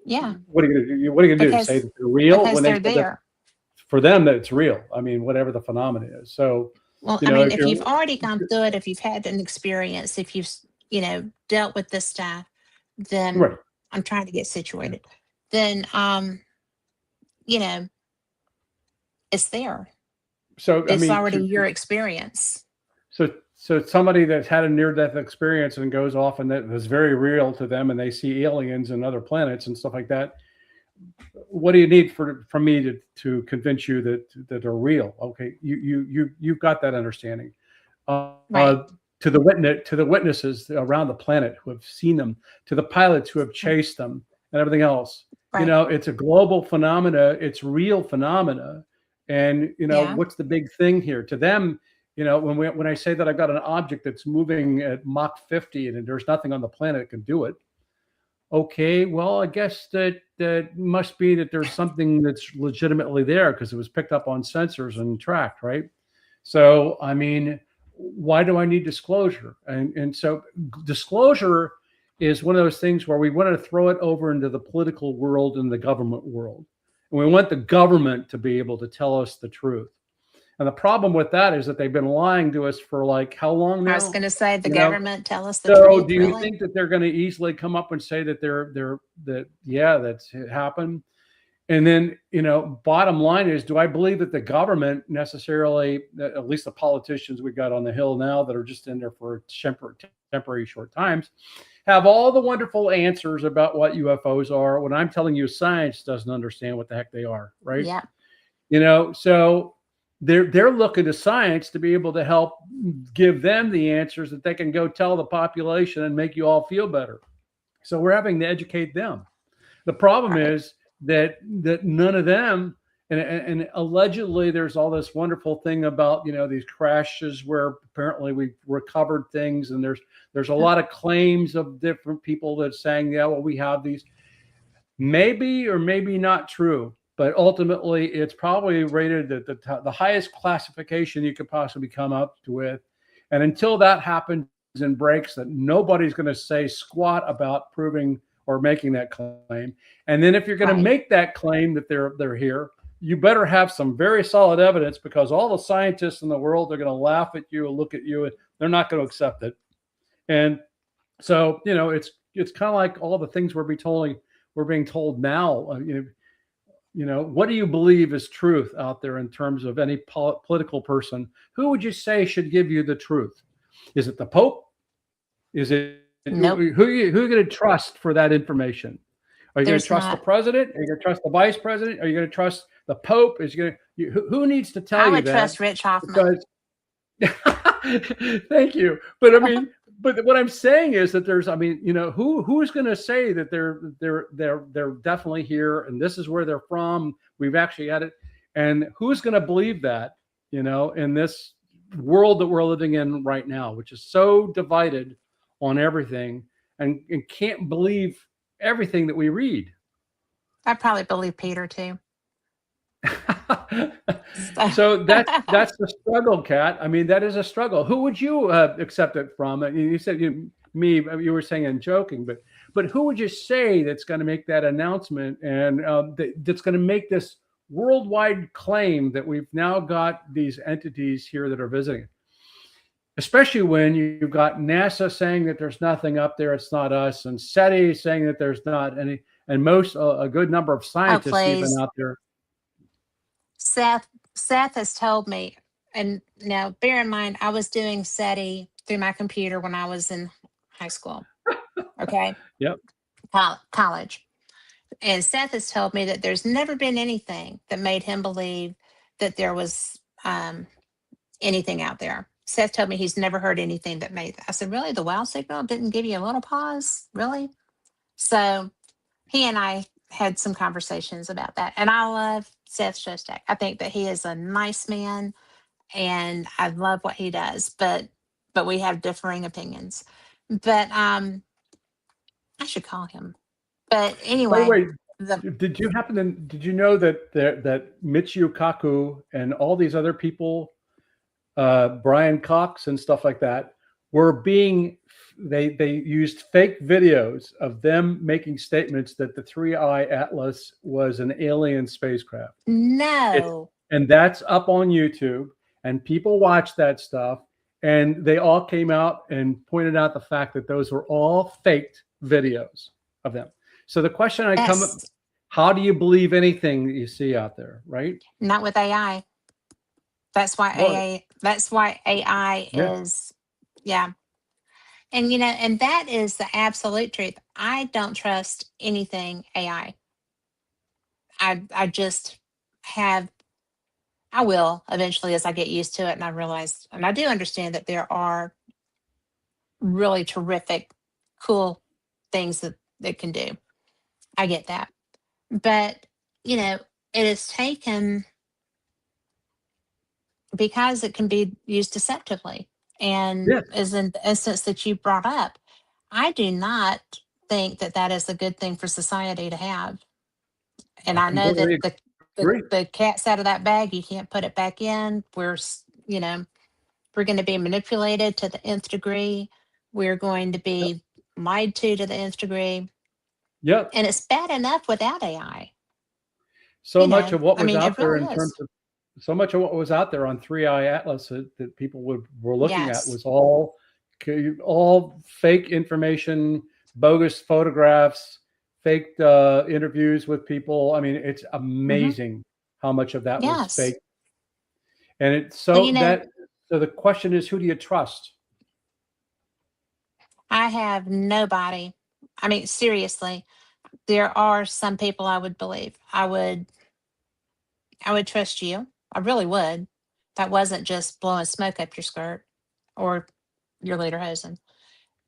Yeah. What are you going to do? What are you going to do? Say that they're real because when they're there? For them, that it's real. I mean, whatever the phenomenon is. So, well, I mean, if you've already gone through it, if you've had an experience, if you've dealt with this stuff, then right. I'm trying to get situated. Then, it's there. So it's already your experience. So somebody that's had a near-death experience and goes off and that is very real to them, and they see aliens and other planets and stuff like that. What do you need from me to convince you that they're real? Okay, you've got that understanding. Right. To the witnesses around the planet who have seen them, to the pilots who have chased them, and everything else. Right. It's a global phenomena. It's real phenomena. And what's the big thing here to them? When I say that I've got an object that's moving at Mach 50 and there's nothing on the planet that can do it. Okay, well, I guess that must be that there's something that's legitimately there because it was picked up on sensors and tracked, right? So, I mean, why do I need disclosure? And so disclosure is one of those things where we want to throw it over into the political world and the government world. And we want the government to be able to tell us the truth. And the problem with that is that they've been lying to us for like how long now? I was going to say the government tell us the truth. So do you think that they're going to easily come up and say that that's happened? And then, bottom line is, do I believe that the government necessarily, at least the politicians we got on the Hill now that are just in there for temporary short times, have all the wonderful answers about what UFOs are when I'm telling you science doesn't understand what the heck they are, right? Yeah. So they're looking to science to be able to help give them the answers that they can go tell the population and make you all feel better. So we're having to educate them. The problem is that none of them, and allegedly there's all this wonderful thing about these crashes where apparently we recovered things, and there's a lot of claims of different people that saying, yeah, well, we have these. Maybe or maybe not true, but ultimately it's probably rated at the highest classification you could possibly come up with. And until that happens and breaks, that nobody's going to say squat about proving or making that claim. And then if you're going to make that claim that they're here, you better have some very solid evidence, because all the scientists in the world are going to laugh at you and look at you, and they're not going to accept it. And so, it's kind of like all the things we're being told now. What do you believe is truth out there in terms of any political person? Who would you say should give you the truth? Is it the Pope? Is it nope. who are you going to trust for that information? Are you going to trust the president? Are you going to trust the vice president? Are you going to trust the Pope? Who needs to tell you that? I would trust Rich Hoffman. Thank you. But I mean, but what I'm saying is that who's going to say that they're definitely here and this is where they're from? We've actually had it, and who's going to believe that? In this world that we're living in right now, which is so divided on everything, and can't believe everything that we read. I probably believe Peter too. So that's the struggle, Kat. I mean, that is a struggle. Who would you accept it from? You said me. You were saying and joking, but who would you say that's going to make that announcement and that's going to make this worldwide claim that we've now got these entities here that are visiting? Especially when you've got NASA saying that there's nothing up there, it's not us, and SETI saying that there's not any, and a good number of scientists even out there. Seth has told me, and now bear in mind, I was doing SETI through my computer when I was in high school. Okay. Yep. College. And Seth has told me that there's never been anything that made him believe that there was anything out there. Seth told me he's never heard anything that made that. I said, really? The wow signal didn't give you a little pause? Really? So he and I had some conversations about that. And I love Seth Shostak. I think that he is a nice man and I love what he does, but we have differing opinions. But I should call him. But By the anyway, way, the did you know that that Michio Kaku and all these other people, Brian Cox and stuff like that, were being they used fake videos of them making statements that the 3I Atlas was an alien spacecraft. no. And that's up on YouTube, and people watch that stuff, and they all came out and pointed out the fact that those were all faked videos of them. So the question That's how do you believe anything that you see out there, right? not with AI. That's why Well, AI yeah, is, yeah. And and that is the absolute truth. I don't trust anything AI. I just have I will eventually as I get used to it and I realize and I do understand that there are really terrific, cool things that it can do. I get that. But, it is taken because it can be used deceptively. And yes, as in the instance that you brought up, I do not think that that is a good thing for society to have. And I I know that completely the, agree. the cat's out of that bag. You can't put it back in. We're going to be manipulated to the nth degree. We're going to Yep. be lied to the nth degree. Yep. And it's bad enough without AI. So much of what I was mean, out it there really in terms is. of so much of what was out there on 3I Atlas that people were looking at Yes. was all fake information, bogus photographs, fake interviews with people. I mean, it's Hmm. amazing how much of that was Yes. fake. And Well, so the question is, who do you trust? I have nobody. I mean, seriously, there are some people I would believe. I would trust you. I really would. That wasn't just blowing smoke up your skirt or your lederhosen.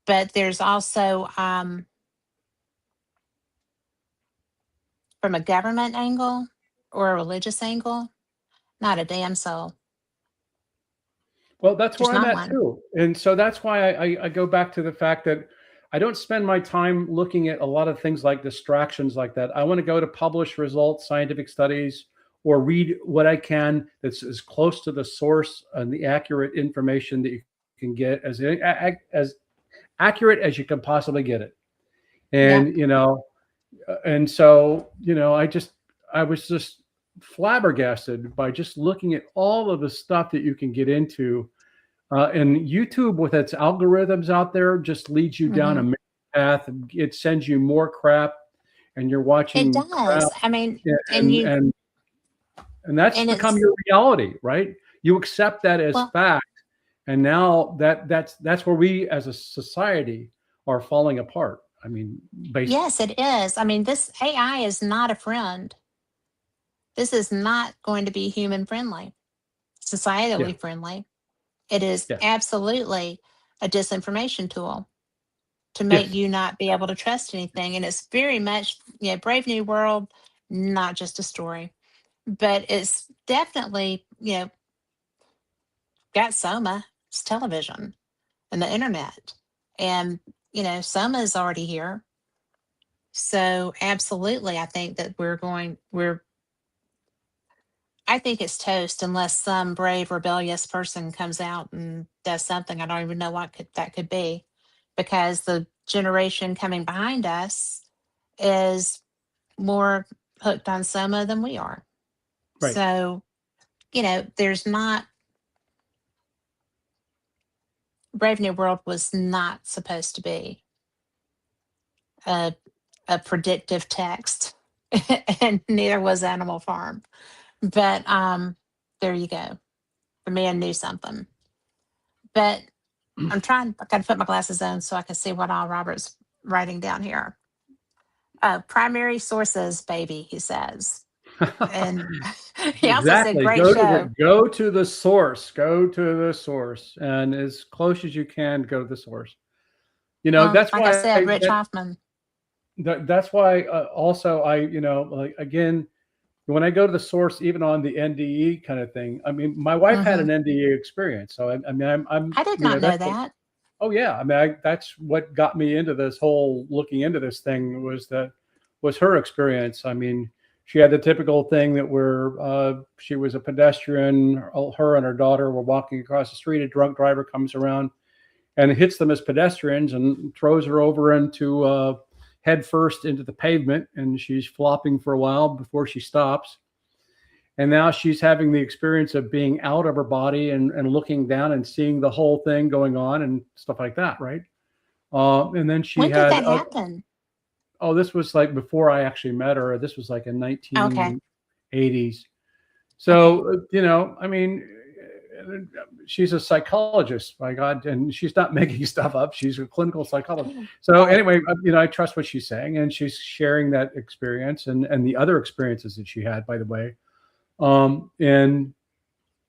But there's also from a government angle or a religious angle, not a damn soul. Well, that's where There's I'm not at one. too. And so that's why I go back to the fact that I don't spend my time looking at a lot of things like distractions like that. I want to go to published results, scientific studies, or read what I can that's as close to the source and the accurate information that you can get as accurate as you can possibly get it. Yeah. And and so I was just flabbergasted by just looking at all of the stuff that you can get into, and YouTube with its algorithms out there just leads you down Hmm. a path. It sends you more crap, and you're It watching crap, does. I mean, and and you, and and that's and become it's, your reality, right? You accept that as well, fact, and now that's where we as a society are falling apart. I mean, basically, yes, it is. I mean, this AI is not a friend. This is not going to be human friendly, yeah, societally friendly. It is yeah, absolutely a disinformation tool to make yes, you not be able to trust anything. And it's very much, Brave New World, not just a story, but it's definitely, got Soma, it's television and the internet. And, Soma is already here. So absolutely, I think that I think it's toast unless some brave, rebellious person comes out and does something. I don't even know what that could be, because the generation coming behind us is more hooked on Soma than we are. right. So, there's not Brave New World was not supposed to be a predictive text, and neither was Animal Farm. But there you go. The man knew something. But I got to put my glasses on so I can see what all Robert's writing down here. Primary sources, baby, he says. And he also said, Exactly. great show. Go to the source. Go to the source, and as close as you can, go to the source. That's Like I why said, Rich Hoffman. that's why also like again, when I go to the source, even on the NDE kind of thing. I mean, my wife had an NDE experience, so I mean, I did not know that. Oh yeah, I mean, that's what got me into this whole looking into this thing was her experience. I mean, she had the typical thing that where she was a pedestrian. Her and her daughter were walking across the street. A drunk driver comes around and hits them as pedestrians and throws her over into head first into the pavement, and she's flopping for a while before she stops. And now she's having the experience of being out of her body and looking down and seeing the whole thing going on and stuff like that, right? And then she when had. When did that happen? Oh, this was like before I actually met her. This was like in 1980s. So, I mean, she's a psychologist, by God, and she's not making stuff up. She's a clinical psychologist. So anyway, I trust what she's saying, and she's sharing that experience and the other experiences that she had, by the way. And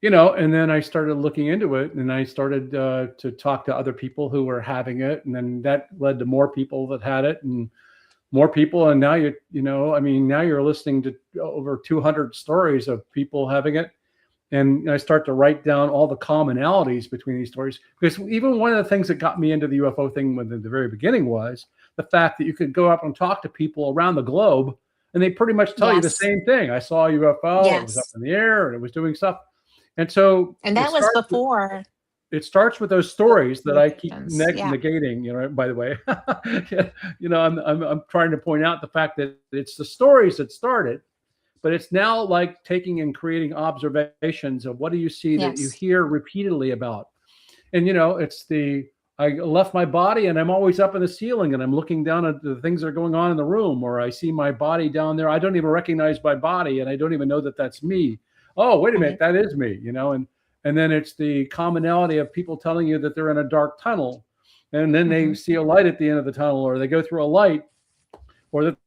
then I started looking into it, and I started to talk to other people who were having it, and then that led to more people that had it, and more people. And now now you're listening to over 200 stories of people having it. And I start to write down all the commonalities between these stories, because even one of the things that got me into the UFO thing at the very beginning was the fact that you could go up and talk to people around the globe, and they pretty much tell you the same thing. I saw a UFO. It was up in the air and it was doing stuff. And so, and that was before. It starts with those stories that I keep negating, by the way. I'm trying to point out the fact that it's the stories that started, but it's now like taking and creating observations of what do you see that you hear repeatedly about. And, I left my body and I'm always up in the ceiling and I'm looking down at the things that are going on in the room, or I see my body down there. I don't even recognize my body and I don't even know that that's me. Oh, wait a minute, that is me, and then it's the commonality of people telling you that they're in a dark tunnel, and then they see a light at the end of the tunnel, or they go through a light, or that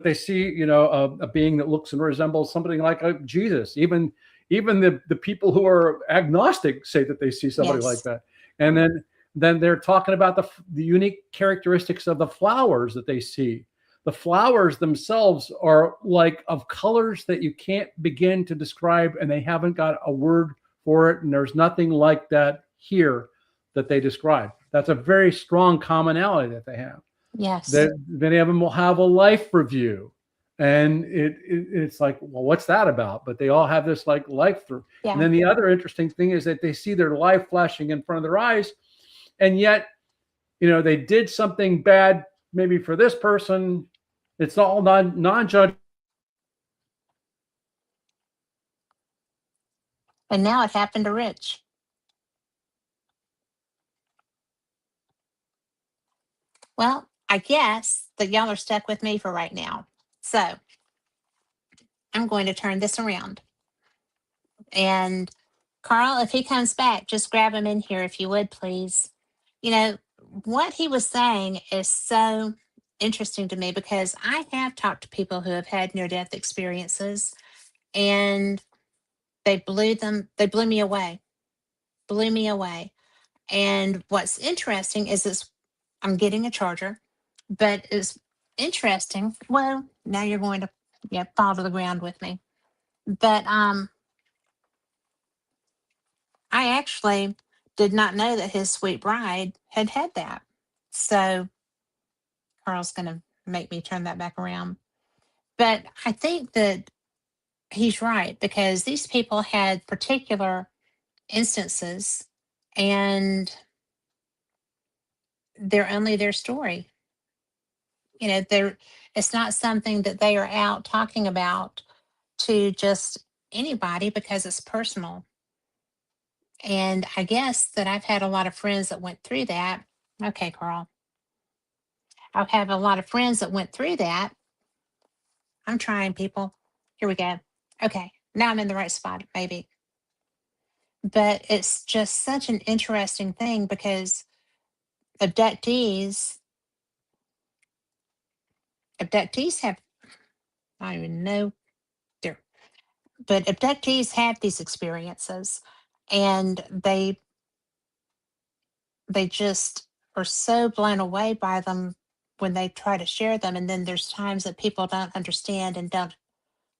they see, a being that looks and resembles something like Jesus. Even the people who are agnostic say that they see somebody like that. And then they're talking about the unique characteristics of the flowers that they see. The flowers themselves are like of colors that you can't begin to describe, and they haven't got a word for it. And there's nothing like that here that they describe. That's a very strong commonality that they have. Yes. That many of them will have a life review, and it's like, well, what's that about? But they all have this like life through. Yeah. And then the other interesting thing is that they see their life flashing in front of their eyes, and yet, they did something bad maybe for this person. It's all non-judgmental. And now it happened to Rich. Well, I guess that y'all are stuck with me for right now. So I'm going to turn this around. And Carl, if he comes back, just grab him in here if you would, please. What he was saying is so interesting to me, because I have talked to people who have had near-death experiences, and they blew me away. Blew me away. And what's interesting is I'm getting a charger, but it's interesting. Well, now you're going to fall to the ground with me. But I actually did not know that his sweet bride had that. So Carl's going to make me turn that back around. But I think that he's right, because these people had particular instances, and they're only their story. It's not something that they are out talking about to just anybody, because it's personal. And I guess that I've had a lot of friends that went through that. Okay, Carl. I've had a lot of friends that went through that. I'm trying, people. Here we go. Okay, now I'm in the right spot, maybe. But it's just such an interesting thing, because abductees abductees have, I don't even know, but abductees have these experiences, and they just are so blown away by them when they try to share them. And then there's times that people don't understand and don't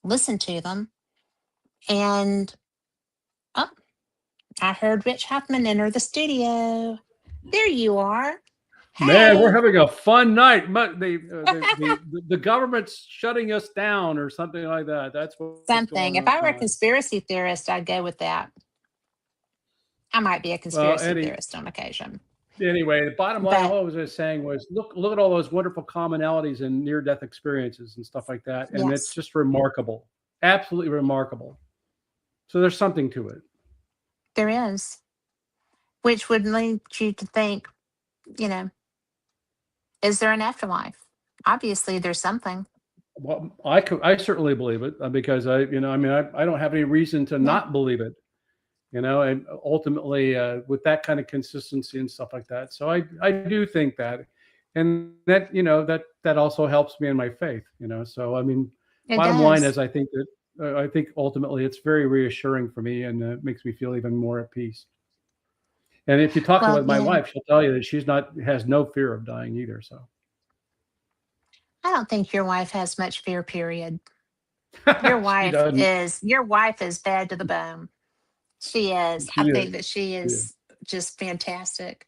listen to them. And oh, I heard Rich Hoffman enter the studio. There you are. Man, we're Hey. having a fun night. The government's shutting us down or something like that. That's what's Something. going If I were a on. conspiracy theorist, I'd go with that. I might be a Well, conspiracy theorist on occasion. anyway, the bottom line, But all I was saying was, look at all those wonderful commonalities in near-death experiences and stuff like that, and it's yes, just remarkable, absolutely remarkable. So there's something to it. there is, which would lead you to think, you know, is there an afterlife? Obviously, there's something. Well, I certainly believe it because I don't have any reason to Yeah. not believe it. And ultimately with that kind of consistency and stuff like that. So I do think that, and that, that also helps me in my faith, so I mean, It bottom line does. is, I think ultimately it's very reassuring for me, and makes me feel even more at peace. And if you talk Well, with my wife, she'll tell you that has no fear of dying either. So I don't think your wife has much fear, period. she doesn't. Your wife is bad to the bone. She is. She I is. think that she She is. is just fantastic.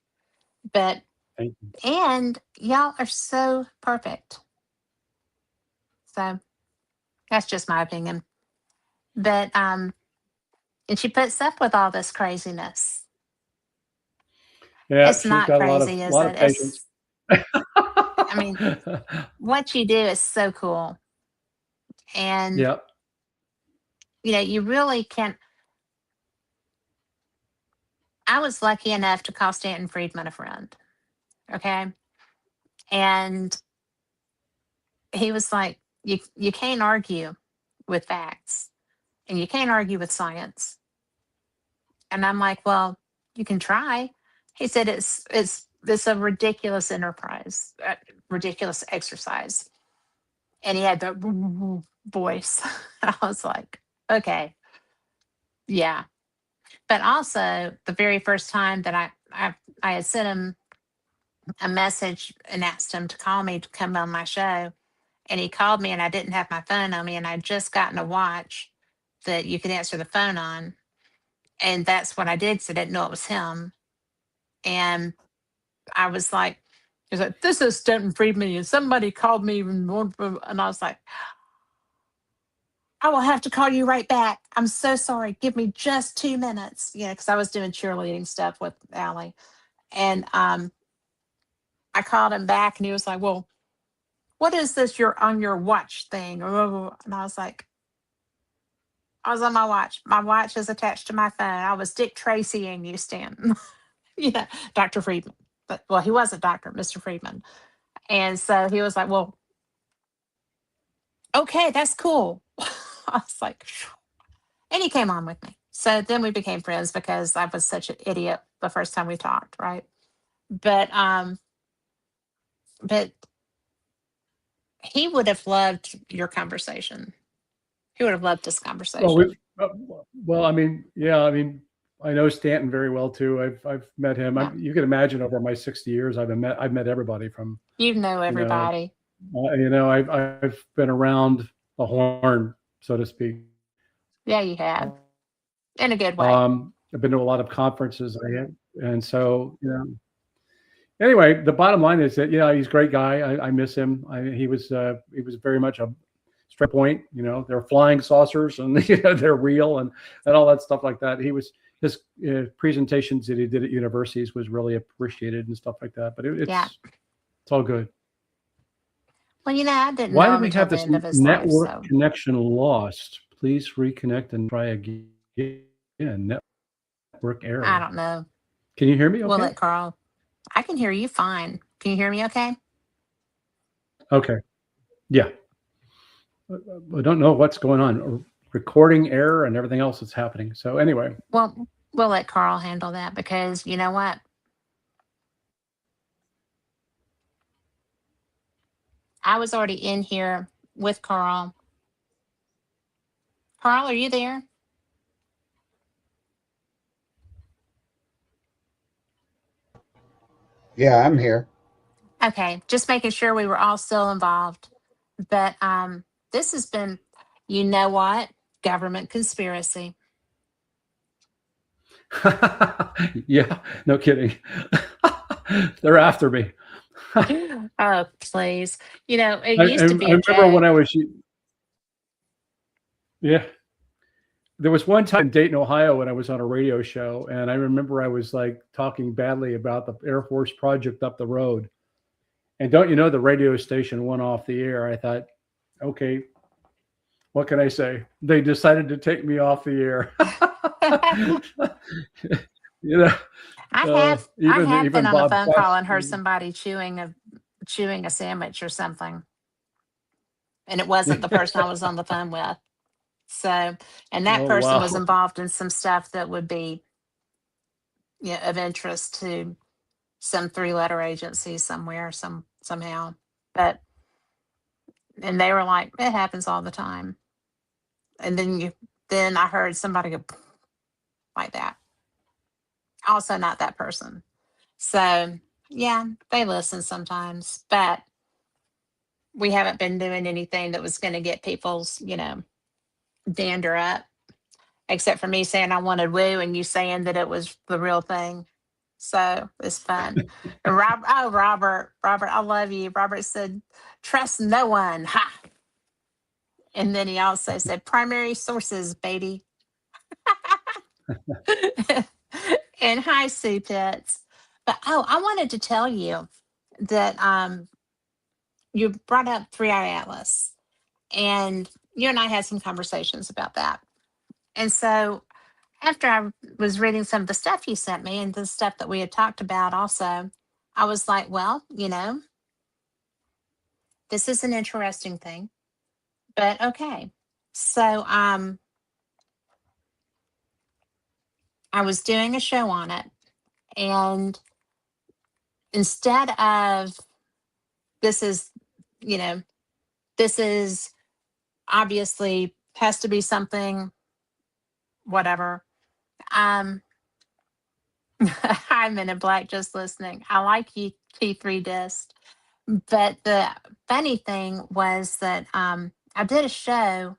But Thank you. and y'all are so perfect. So that's just my opinion. But and she puts up with all this craziness. Yeah, It's she's not got a crazy, is lot of it? patience. I mean, what you do is so cool. And Yeah. you really can't. I was lucky enough to call Stanton Friedman a friend. Okay. And he was like, you can't argue with facts, and you can't argue with science. And I'm like, well, you can try. He said it's a ridiculous enterprise, ridiculous exercise. And he had the voice. I was like, okay, yeah. But also, the very first time that I had sent him a message and asked him to call me to come on my show, and he called me, and I didn't have my phone on me, and I'd just gotten a watch that you could answer the phone on, and that's what I did because I didn't know it was him. And I was like, he's like, this is Stanton Friedman, and somebody called me, and I was like, I will have to call you right back. I'm so sorry. Give me just 2 minutes. Because I was doing cheerleading stuff with Allie. And I called him back, and he was like, well, what is this you're on your watch thing? And I was like, I was on my watch. My watch is attached to my phone. I was Dick Tracying you, Stanton. Yeah, Dr. Friedman. But well, he wasn't Dr. Mr. Friedman. And so he was like, well, okay, that's cool. I was like, phew. And he came on with me. So then we became friends because I was such an idiot the first time we talked, right? But but he would have loved your conversation. He would have loved this Well, conversation. I mean, yeah, I mean, I know Stanton very well too. I've met him. Yeah. You can imagine over my 60 years, I've met everybody from, You know you know, everybody. I've been around the horn, so to speak. Yeah, you have. In a good way. I've been to a lot of conferences, and so Anyway, the bottom line is that he's a great guy. I miss him. He was very much a straight point. They're flying saucers, and they're real, and all that stuff like that. His presentations that he did at universities was really appreciated and stuff like that. But it's all good. Well, I didn't Why know did him we until have the this end of his life. network So connection lost? Please reconnect and try again. Network I error. don't know. Can you hear me? We'll Okay. let Carl. I can hear you fine. Can you hear me okay? Okay. Yeah. I don't know what's going on. Recording error and everything else that's happening. So anyway, Well, we'll let Carl handle that because you know what? I was already in here with Carl. Carl, are you there? Yeah, I'm here. Okay, just making sure we were all still involved. But this has been, you know what? Government conspiracy. Yeah, no kidding. They're after me. Oh, please. You know, it I used to be a remember when joke. I was, yeah, there was one time in Dayton, Ohio, when I was on a radio show, and I remember I was like talking badly about the Air Force project up the road. And don't you know, the radio station went off the air. I thought, okay, what can I say? They decided to take me off the air. You know, I have been even on a Bob phone call Quest. and heard somebody chewing a sandwich or something, and it wasn't the person I was on the phone with. So, and that Oh person was wow. involved in some stuff that would be, of interest to some three-letter agency somewhere, somehow. But and they were like, it happens all the time. And then I heard somebody go like that. Also, not that person. So yeah, they listen sometimes, but we haven't been doing anything that was going to get people's, dander up, except for me saying I wanted woo and you saying that it was the real thing. So it's fun. And Robert, I love you. Robert said, trust no one. Ha. And then he also said, primary sources, baby. And hi, Sue Pitts. But I wanted to tell you that you brought up Three Eye Atlas, and you and I had some conversations about that. And so after I was reading some of the stuff you sent me and the stuff that we had talked about also, I was like, well, this is an interesting thing, but okay. So I was doing a show on it, and instead of this is, you know, this is obviously has to be something, whatever. Um, I'm in a black just listening. I like you, T3 disc. But the funny thing was that I did a show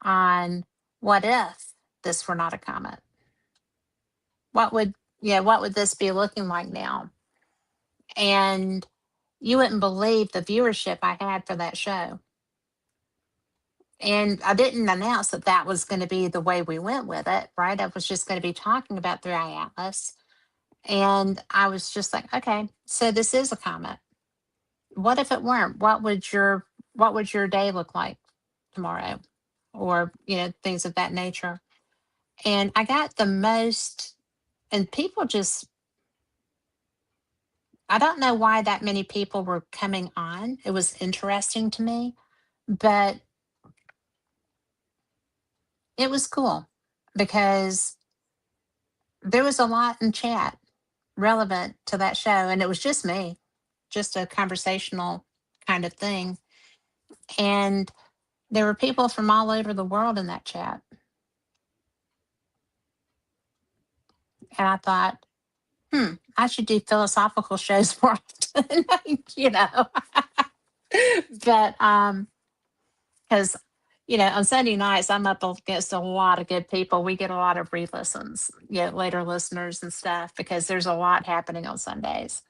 on what if this were not a comet? What would what would this be looking like now? And you wouldn't believe the viewership I had for that show. And I didn't announce that that was going to be the way we went with it, right? I was just going to be talking about Three Eye Atlas. And I was just like, okay, so this is a comet. What if it weren't? What would your day look like tomorrow? Or, things of that nature. And I got the most, and people just, I don't know why that many people were coming on. It was interesting to me, but it was cool because there was a lot in chat relevant to that show. And it was just me, just a conversational kind of thing. And there were people from all over the world in that chat. And I thought, I should do philosophical shows more often, but because on Sunday nights I'm up against a lot of good people. We get a lot of re-listens, later listeners and stuff because there's a lot happening on Sundays.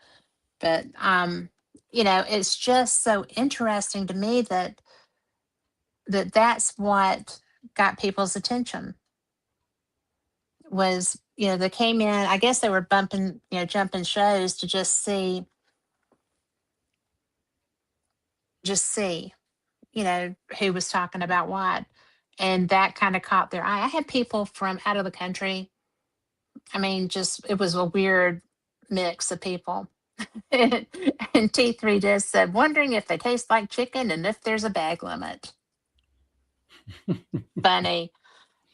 But it's just so interesting to me that's what got people's attention was they came in. I guess they were bumping jumping shows to just see who was talking about what. And that kind of caught their eye. I had people from out of the country. I mean, just it was a weird mix of people. And T3 just said, wondering if they taste like chicken and if there's a bag limit. Funny.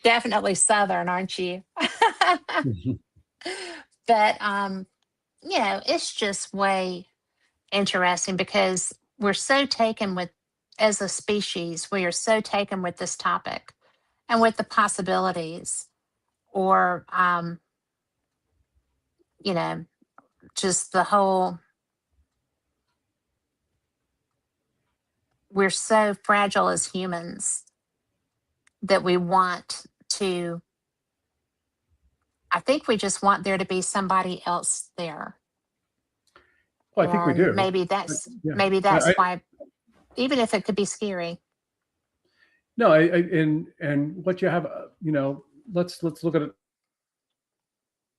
Definitely Southern, aren't you? But it's just way interesting because we're so taken with, as a species, we are so taken with this topic and with the possibilities, or you know, just the whole, we're so fragile as humans that we want to, I think we just want there to be somebody else there. Well, I think we And do. maybe But, that's yeah. maybe that's why, even if it could be scary. No, and what you have, let's look at a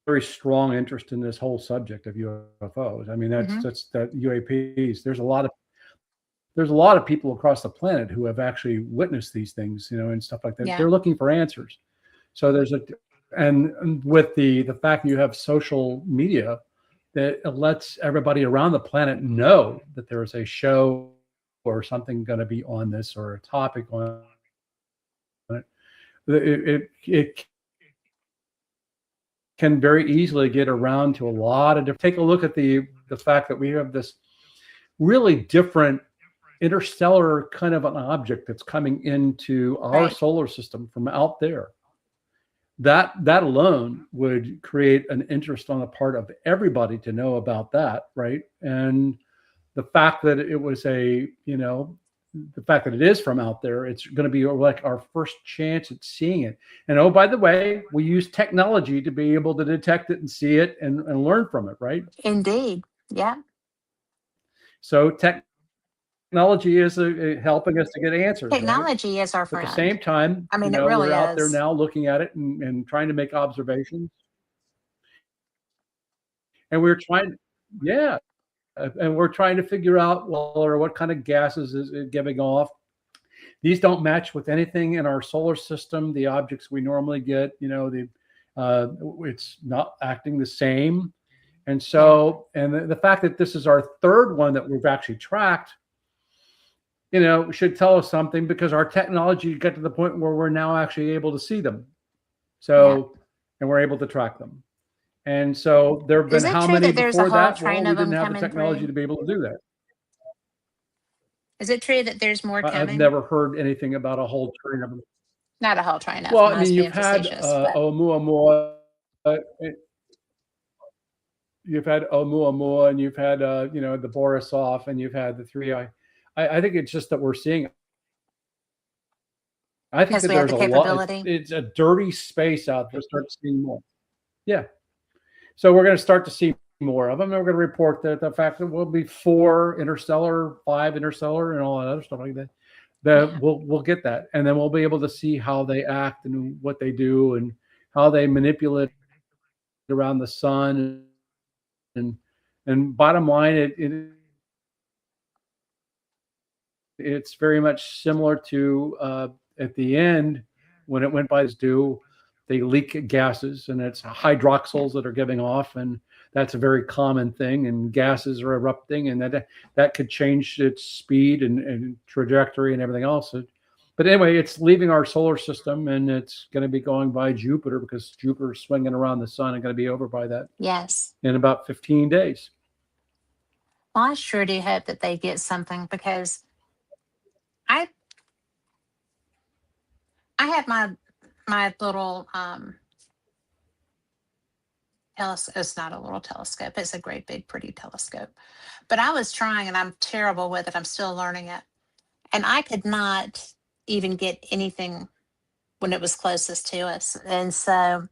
very strong interest in this whole subject of UFOs. I mean, that's that UAPs. There's a lot of people across the planet who have actually witnessed these things, and stuff like that. Yeah. They're looking for answers. So and with the fact that you have social media, that it lets everybody around the planet know that there is a show or something going to be on this, or a topic on it. It can very easily get around to a lot of different. Take a look at the fact that we have this really different interstellar kind of an object that's coming into our solar system from out there. That alone would create an interest on the part of everybody to know about that, right? And the fact that it was the fact that it is from out there, it's going to be like our first chance at seeing it. And oh, by the way, we use technology to be able to detect it and see it and learn from it, right? Indeed. Yeah. So technology is helping us to get answers. Technology is our But friend. at the same time, I mean, it really we're out there is. now looking at it and trying to make observations. And we're trying, yeah, and we're trying to figure out, well, or what kind of gases is it giving off. These don't match with anything in our solar system. The objects we normally get, it's not acting the same. And so, and the fact that this is our third one that we've actually tracked, should tell us something, because our technology got to the point where we're now actually able to see them. So, and we're able to track them. And so there have been how many before that? Well, we didn't have the technology to be able to do that. Is it true that there's more coming? I've never heard anything about a whole train of them. Not a whole train of them. Well, I mean, you've had Oumuamua, you've had Oumuamua, and you've had the Borisov, and you've had the three. I think it's just that we're seeing. I think that there's a lot. It's a dirty space out there. Start seeing more. Yeah. So we're going to start to see more of them. And we're going to report that the fact that we'll be 4 interstellar, 5 interstellar, and all that other stuff like that. We'll get that, and then we'll be able to see how they act and what they do and how they manipulate around the sun. And bottom line, it's very much similar to at the end when it went by its due. They leak gases, and it's hydroxyls that are giving off, and that's a very common thing. And gases are erupting, and that could change its speed and trajectory and everything else. But anyway, it's leaving our solar system, and it's going to be going by Jupiter, because Jupiter's swinging around the sun and going to be over by that. Yes. In about 15 days. Well, I sure do hope that they get something, because I had my little it's not a little telescope, it's a great big pretty telescope, but I was trying, and I'm terrible with it, I'm still learning it, and I could not even get anything when it was closest to us. And so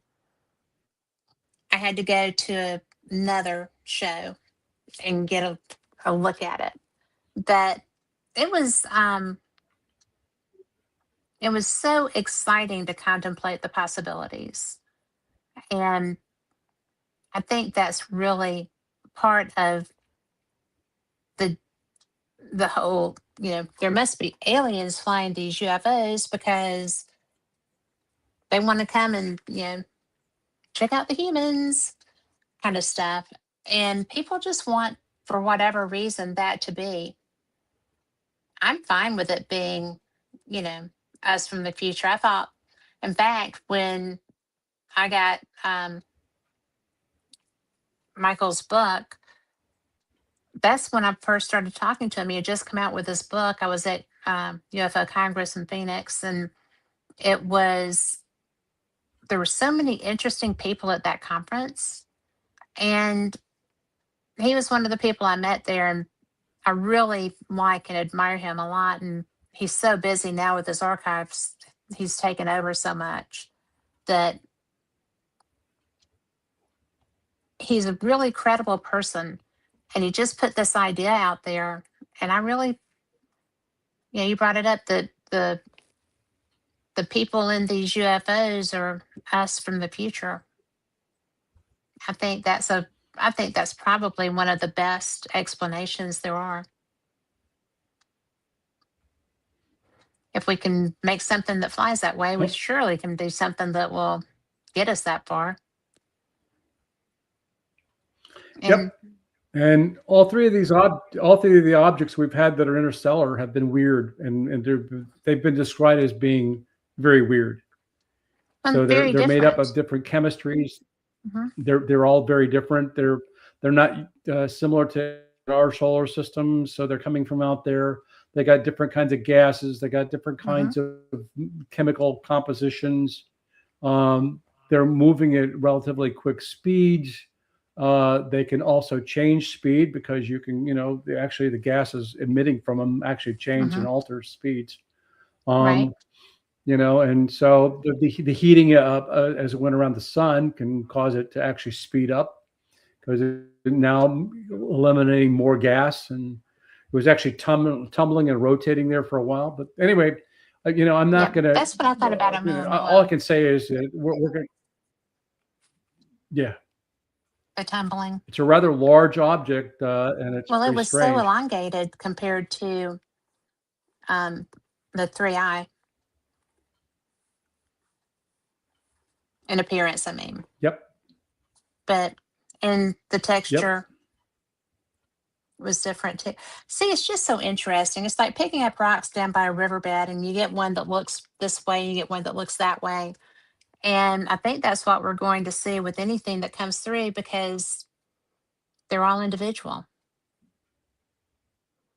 I had to go to another show and get a look at it. But it was so exciting to contemplate the possibilities. And I think that's really part of the whole, there must be aliens flying these UFOs, because they want to come and, check out the humans kind of stuff. And people just want, for whatever reason, that to be. I'm fine with it being, us from the future. I thought, in fact, when I got Michael's book, that's when I first started talking to him. He had just come out with this book. I was at UFO Congress in Phoenix, and it was there were so many interesting people at that conference, and he was one of the people I met there, and I really like and admire him a lot. And he's so busy now with his archives; he's taken over so much that he's a really credible person, and he just put this idea out there. And I really, you brought it up that the people in these UFOs are us from the future. I think that's probably one of the best explanations there are. If we can make something that flies that way, we Yep. surely can do something that will get us that far. And Yep. And all three of the objects we've had that are interstellar have been weird, and they've been described as being very weird. So very they're made up different. of different chemistries. Mhm. They're all very different. They're not similar to our solar system, so they're coming from out there. They got different kinds of gases. They got different Mhm. kinds of chemical compositions. They're moving at relatively quick speeds. They can also change speed because you can, actually the gases emitting from them actually change and Mhm. alter speeds. Right. Um, and so the heating up as it went around the sun can cause it to actually speed up because it's now eliminating more gas, and it was actually tumbling and rotating there for a while. But anyway, I'm Yeah, not going to, that's what I thought about a moon. all I Well, can say is that we're going to, yeah, the tumbling. it's a rather large object, and it's Well, it pretty was so strange. elongated compared to um, the 3i in appearance. I mean, Yep. but in the Yep. texture was different too. See, it's just so interesting. It's like picking up rocks down by a riverbed, and you get one that looks this way, you get one that looks that way. And I think that's what we're going to see with anything that comes through because they're all individual.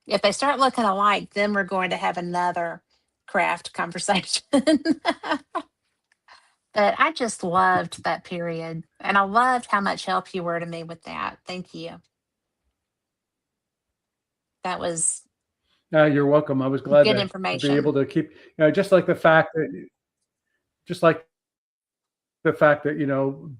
If they start looking alike, then we're going to have another craft conversation. But I just loved that period. And I loved how much help you were to me with that. Thank you. That was You're welcome. I was glad good to be able information. to keep, just like the fact that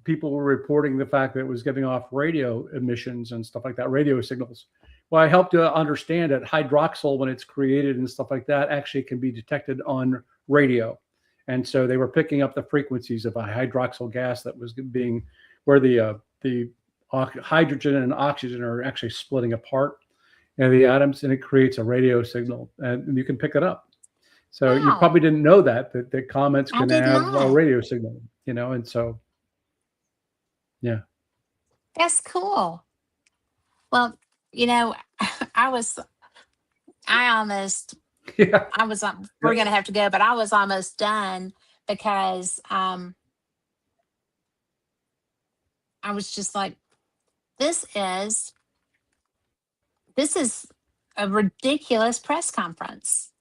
people were reporting the fact that it was giving off radio emissions and stuff like that, radio signals. Well, I helped to understand that hydroxyl, when it's created and stuff like that, actually can be detected on radio, and so they were picking up the frequencies of a hydroxyl gas that was being where the hydrogen and oxygen are actually splitting apart, and the atoms, and it creates a radio signal, and you can pick it up. So you Wow. probably didn't know that comets I can did have a not. radio signal, and so yeah, That's cool. Well, you know, I was, I almost, yeah, I was, we're yep, going to have to go, but I was almost done because I was just like, this is, this is a ridiculous press conference.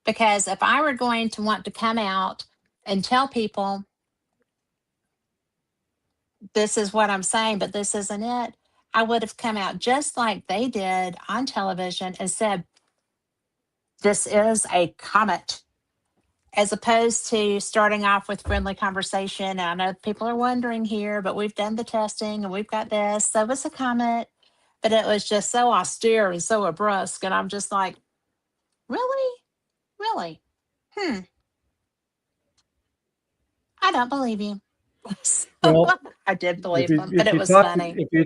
Because if I were going to want to come out and tell people this is what I'm saying, but this isn't it, I would have come out just like they did on television and said, this is a comet, as opposed to starting off with friendly conversation. And I know people are wondering here, but we've done the testing and we've got this. So it's a comet. But it was just so austere and so brusque. And I'm just like, really? Really? Hmm. I don't believe you. So well, I did if believe you them, but if it you was talk funny. if you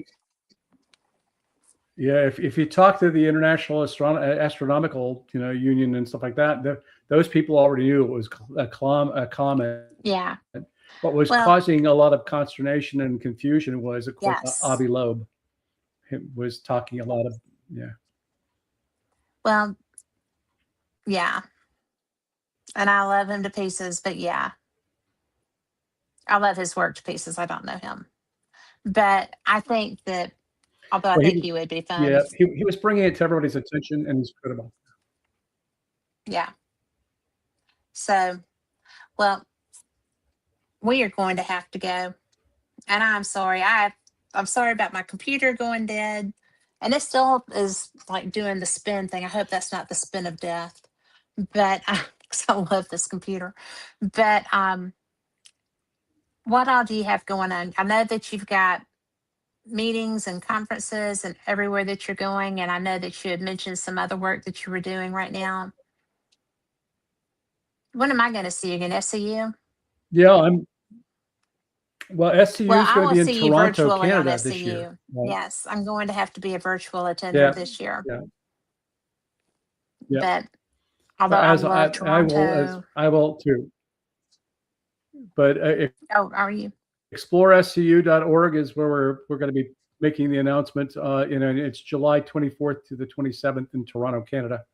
yeah if you talk to the International Astronomical Union and stuff like that, those people already knew it was a comet. Yeah. What was Well, causing a lot of consternation and confusion was, of course, yes. Avi Loeb. He was talking a lot of, yeah. Well, yeah. And I love him to pieces, but yeah, I love his work to pieces. I don't know him. But I think that Although I Well, think you would be fun. yeah, he was bringing it to everybody's attention, and he's credible. Yeah. So, well, we are going to have to go. And I'm sorry. I'm sorry about my computer going dead. And it still is like doing the spin thing. I hope that's not the spin of death. But 'cause I love this computer. But what all do you have going on? I know that you've got meetings and conferences and everywhere that you're going. And I know that you had mentioned some other work that you were doing right now. When am I going to see you again? SCU? Yeah, well, SCU Well, is I going to will be in see you Toronto, virtually on Canada this year. SCU. Right? Yes, I'm going to have to be a virtual attender Yeah, this year. yeah, yeah. But although I love I Toronto. will too. But Oh, are you? explorescu.org is where we're going to be making the announcement. It's July 24th to the 27th in Toronto, Canada.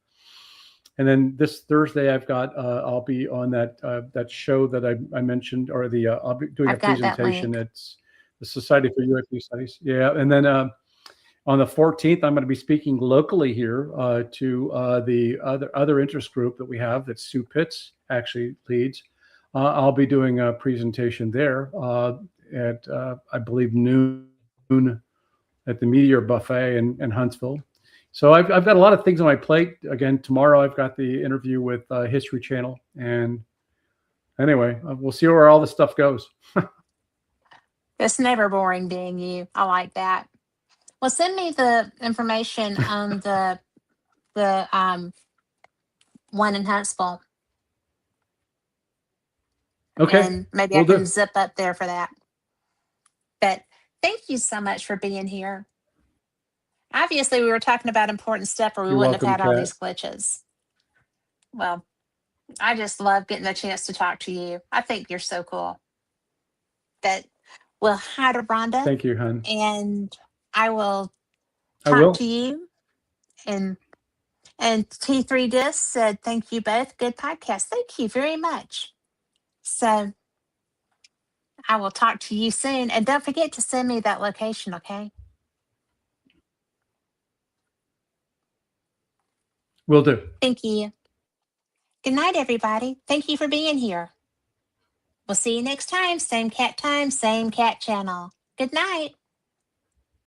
And then this Thursday, I'll be on that show that I mentioned, or I'll be doing a I've got that presentation. link. It's the Society for UAP Studies. Yeah, and then on the 14th, I'm going to be speaking locally here to the other interest group that we have that Sue Pitts actually leads. I'll be doing a presentation there at I believe noon at the Meteor Buffet in Huntsville. So I've got a lot of things on my plate. Again, tomorrow I've got the interview with History Channel, and anyway, we'll see where all this stuff goes. It's never boring being you. I like that. Well, send me the information on the one in Huntsville, Okay, and maybe I we'll can do. zip up there for that. But thank you so much for being here. Obviously, we were talking about important stuff, or we You're wouldn't have welcome, had all Kat. these glitches. Well, I just love getting the chance to talk to you. I think you're so cool. But well, hi to Rhonda, Thank you, hon. and I will I talk will. to you. And T3 Disc said, thank you both. Good podcast. Thank you very much. So I will talk to you soon. And don't forget to send me that location, okay? Will do. Thank you. Good night, everybody. Thank you for being here. We'll see you next time. Same cat channel. Good night.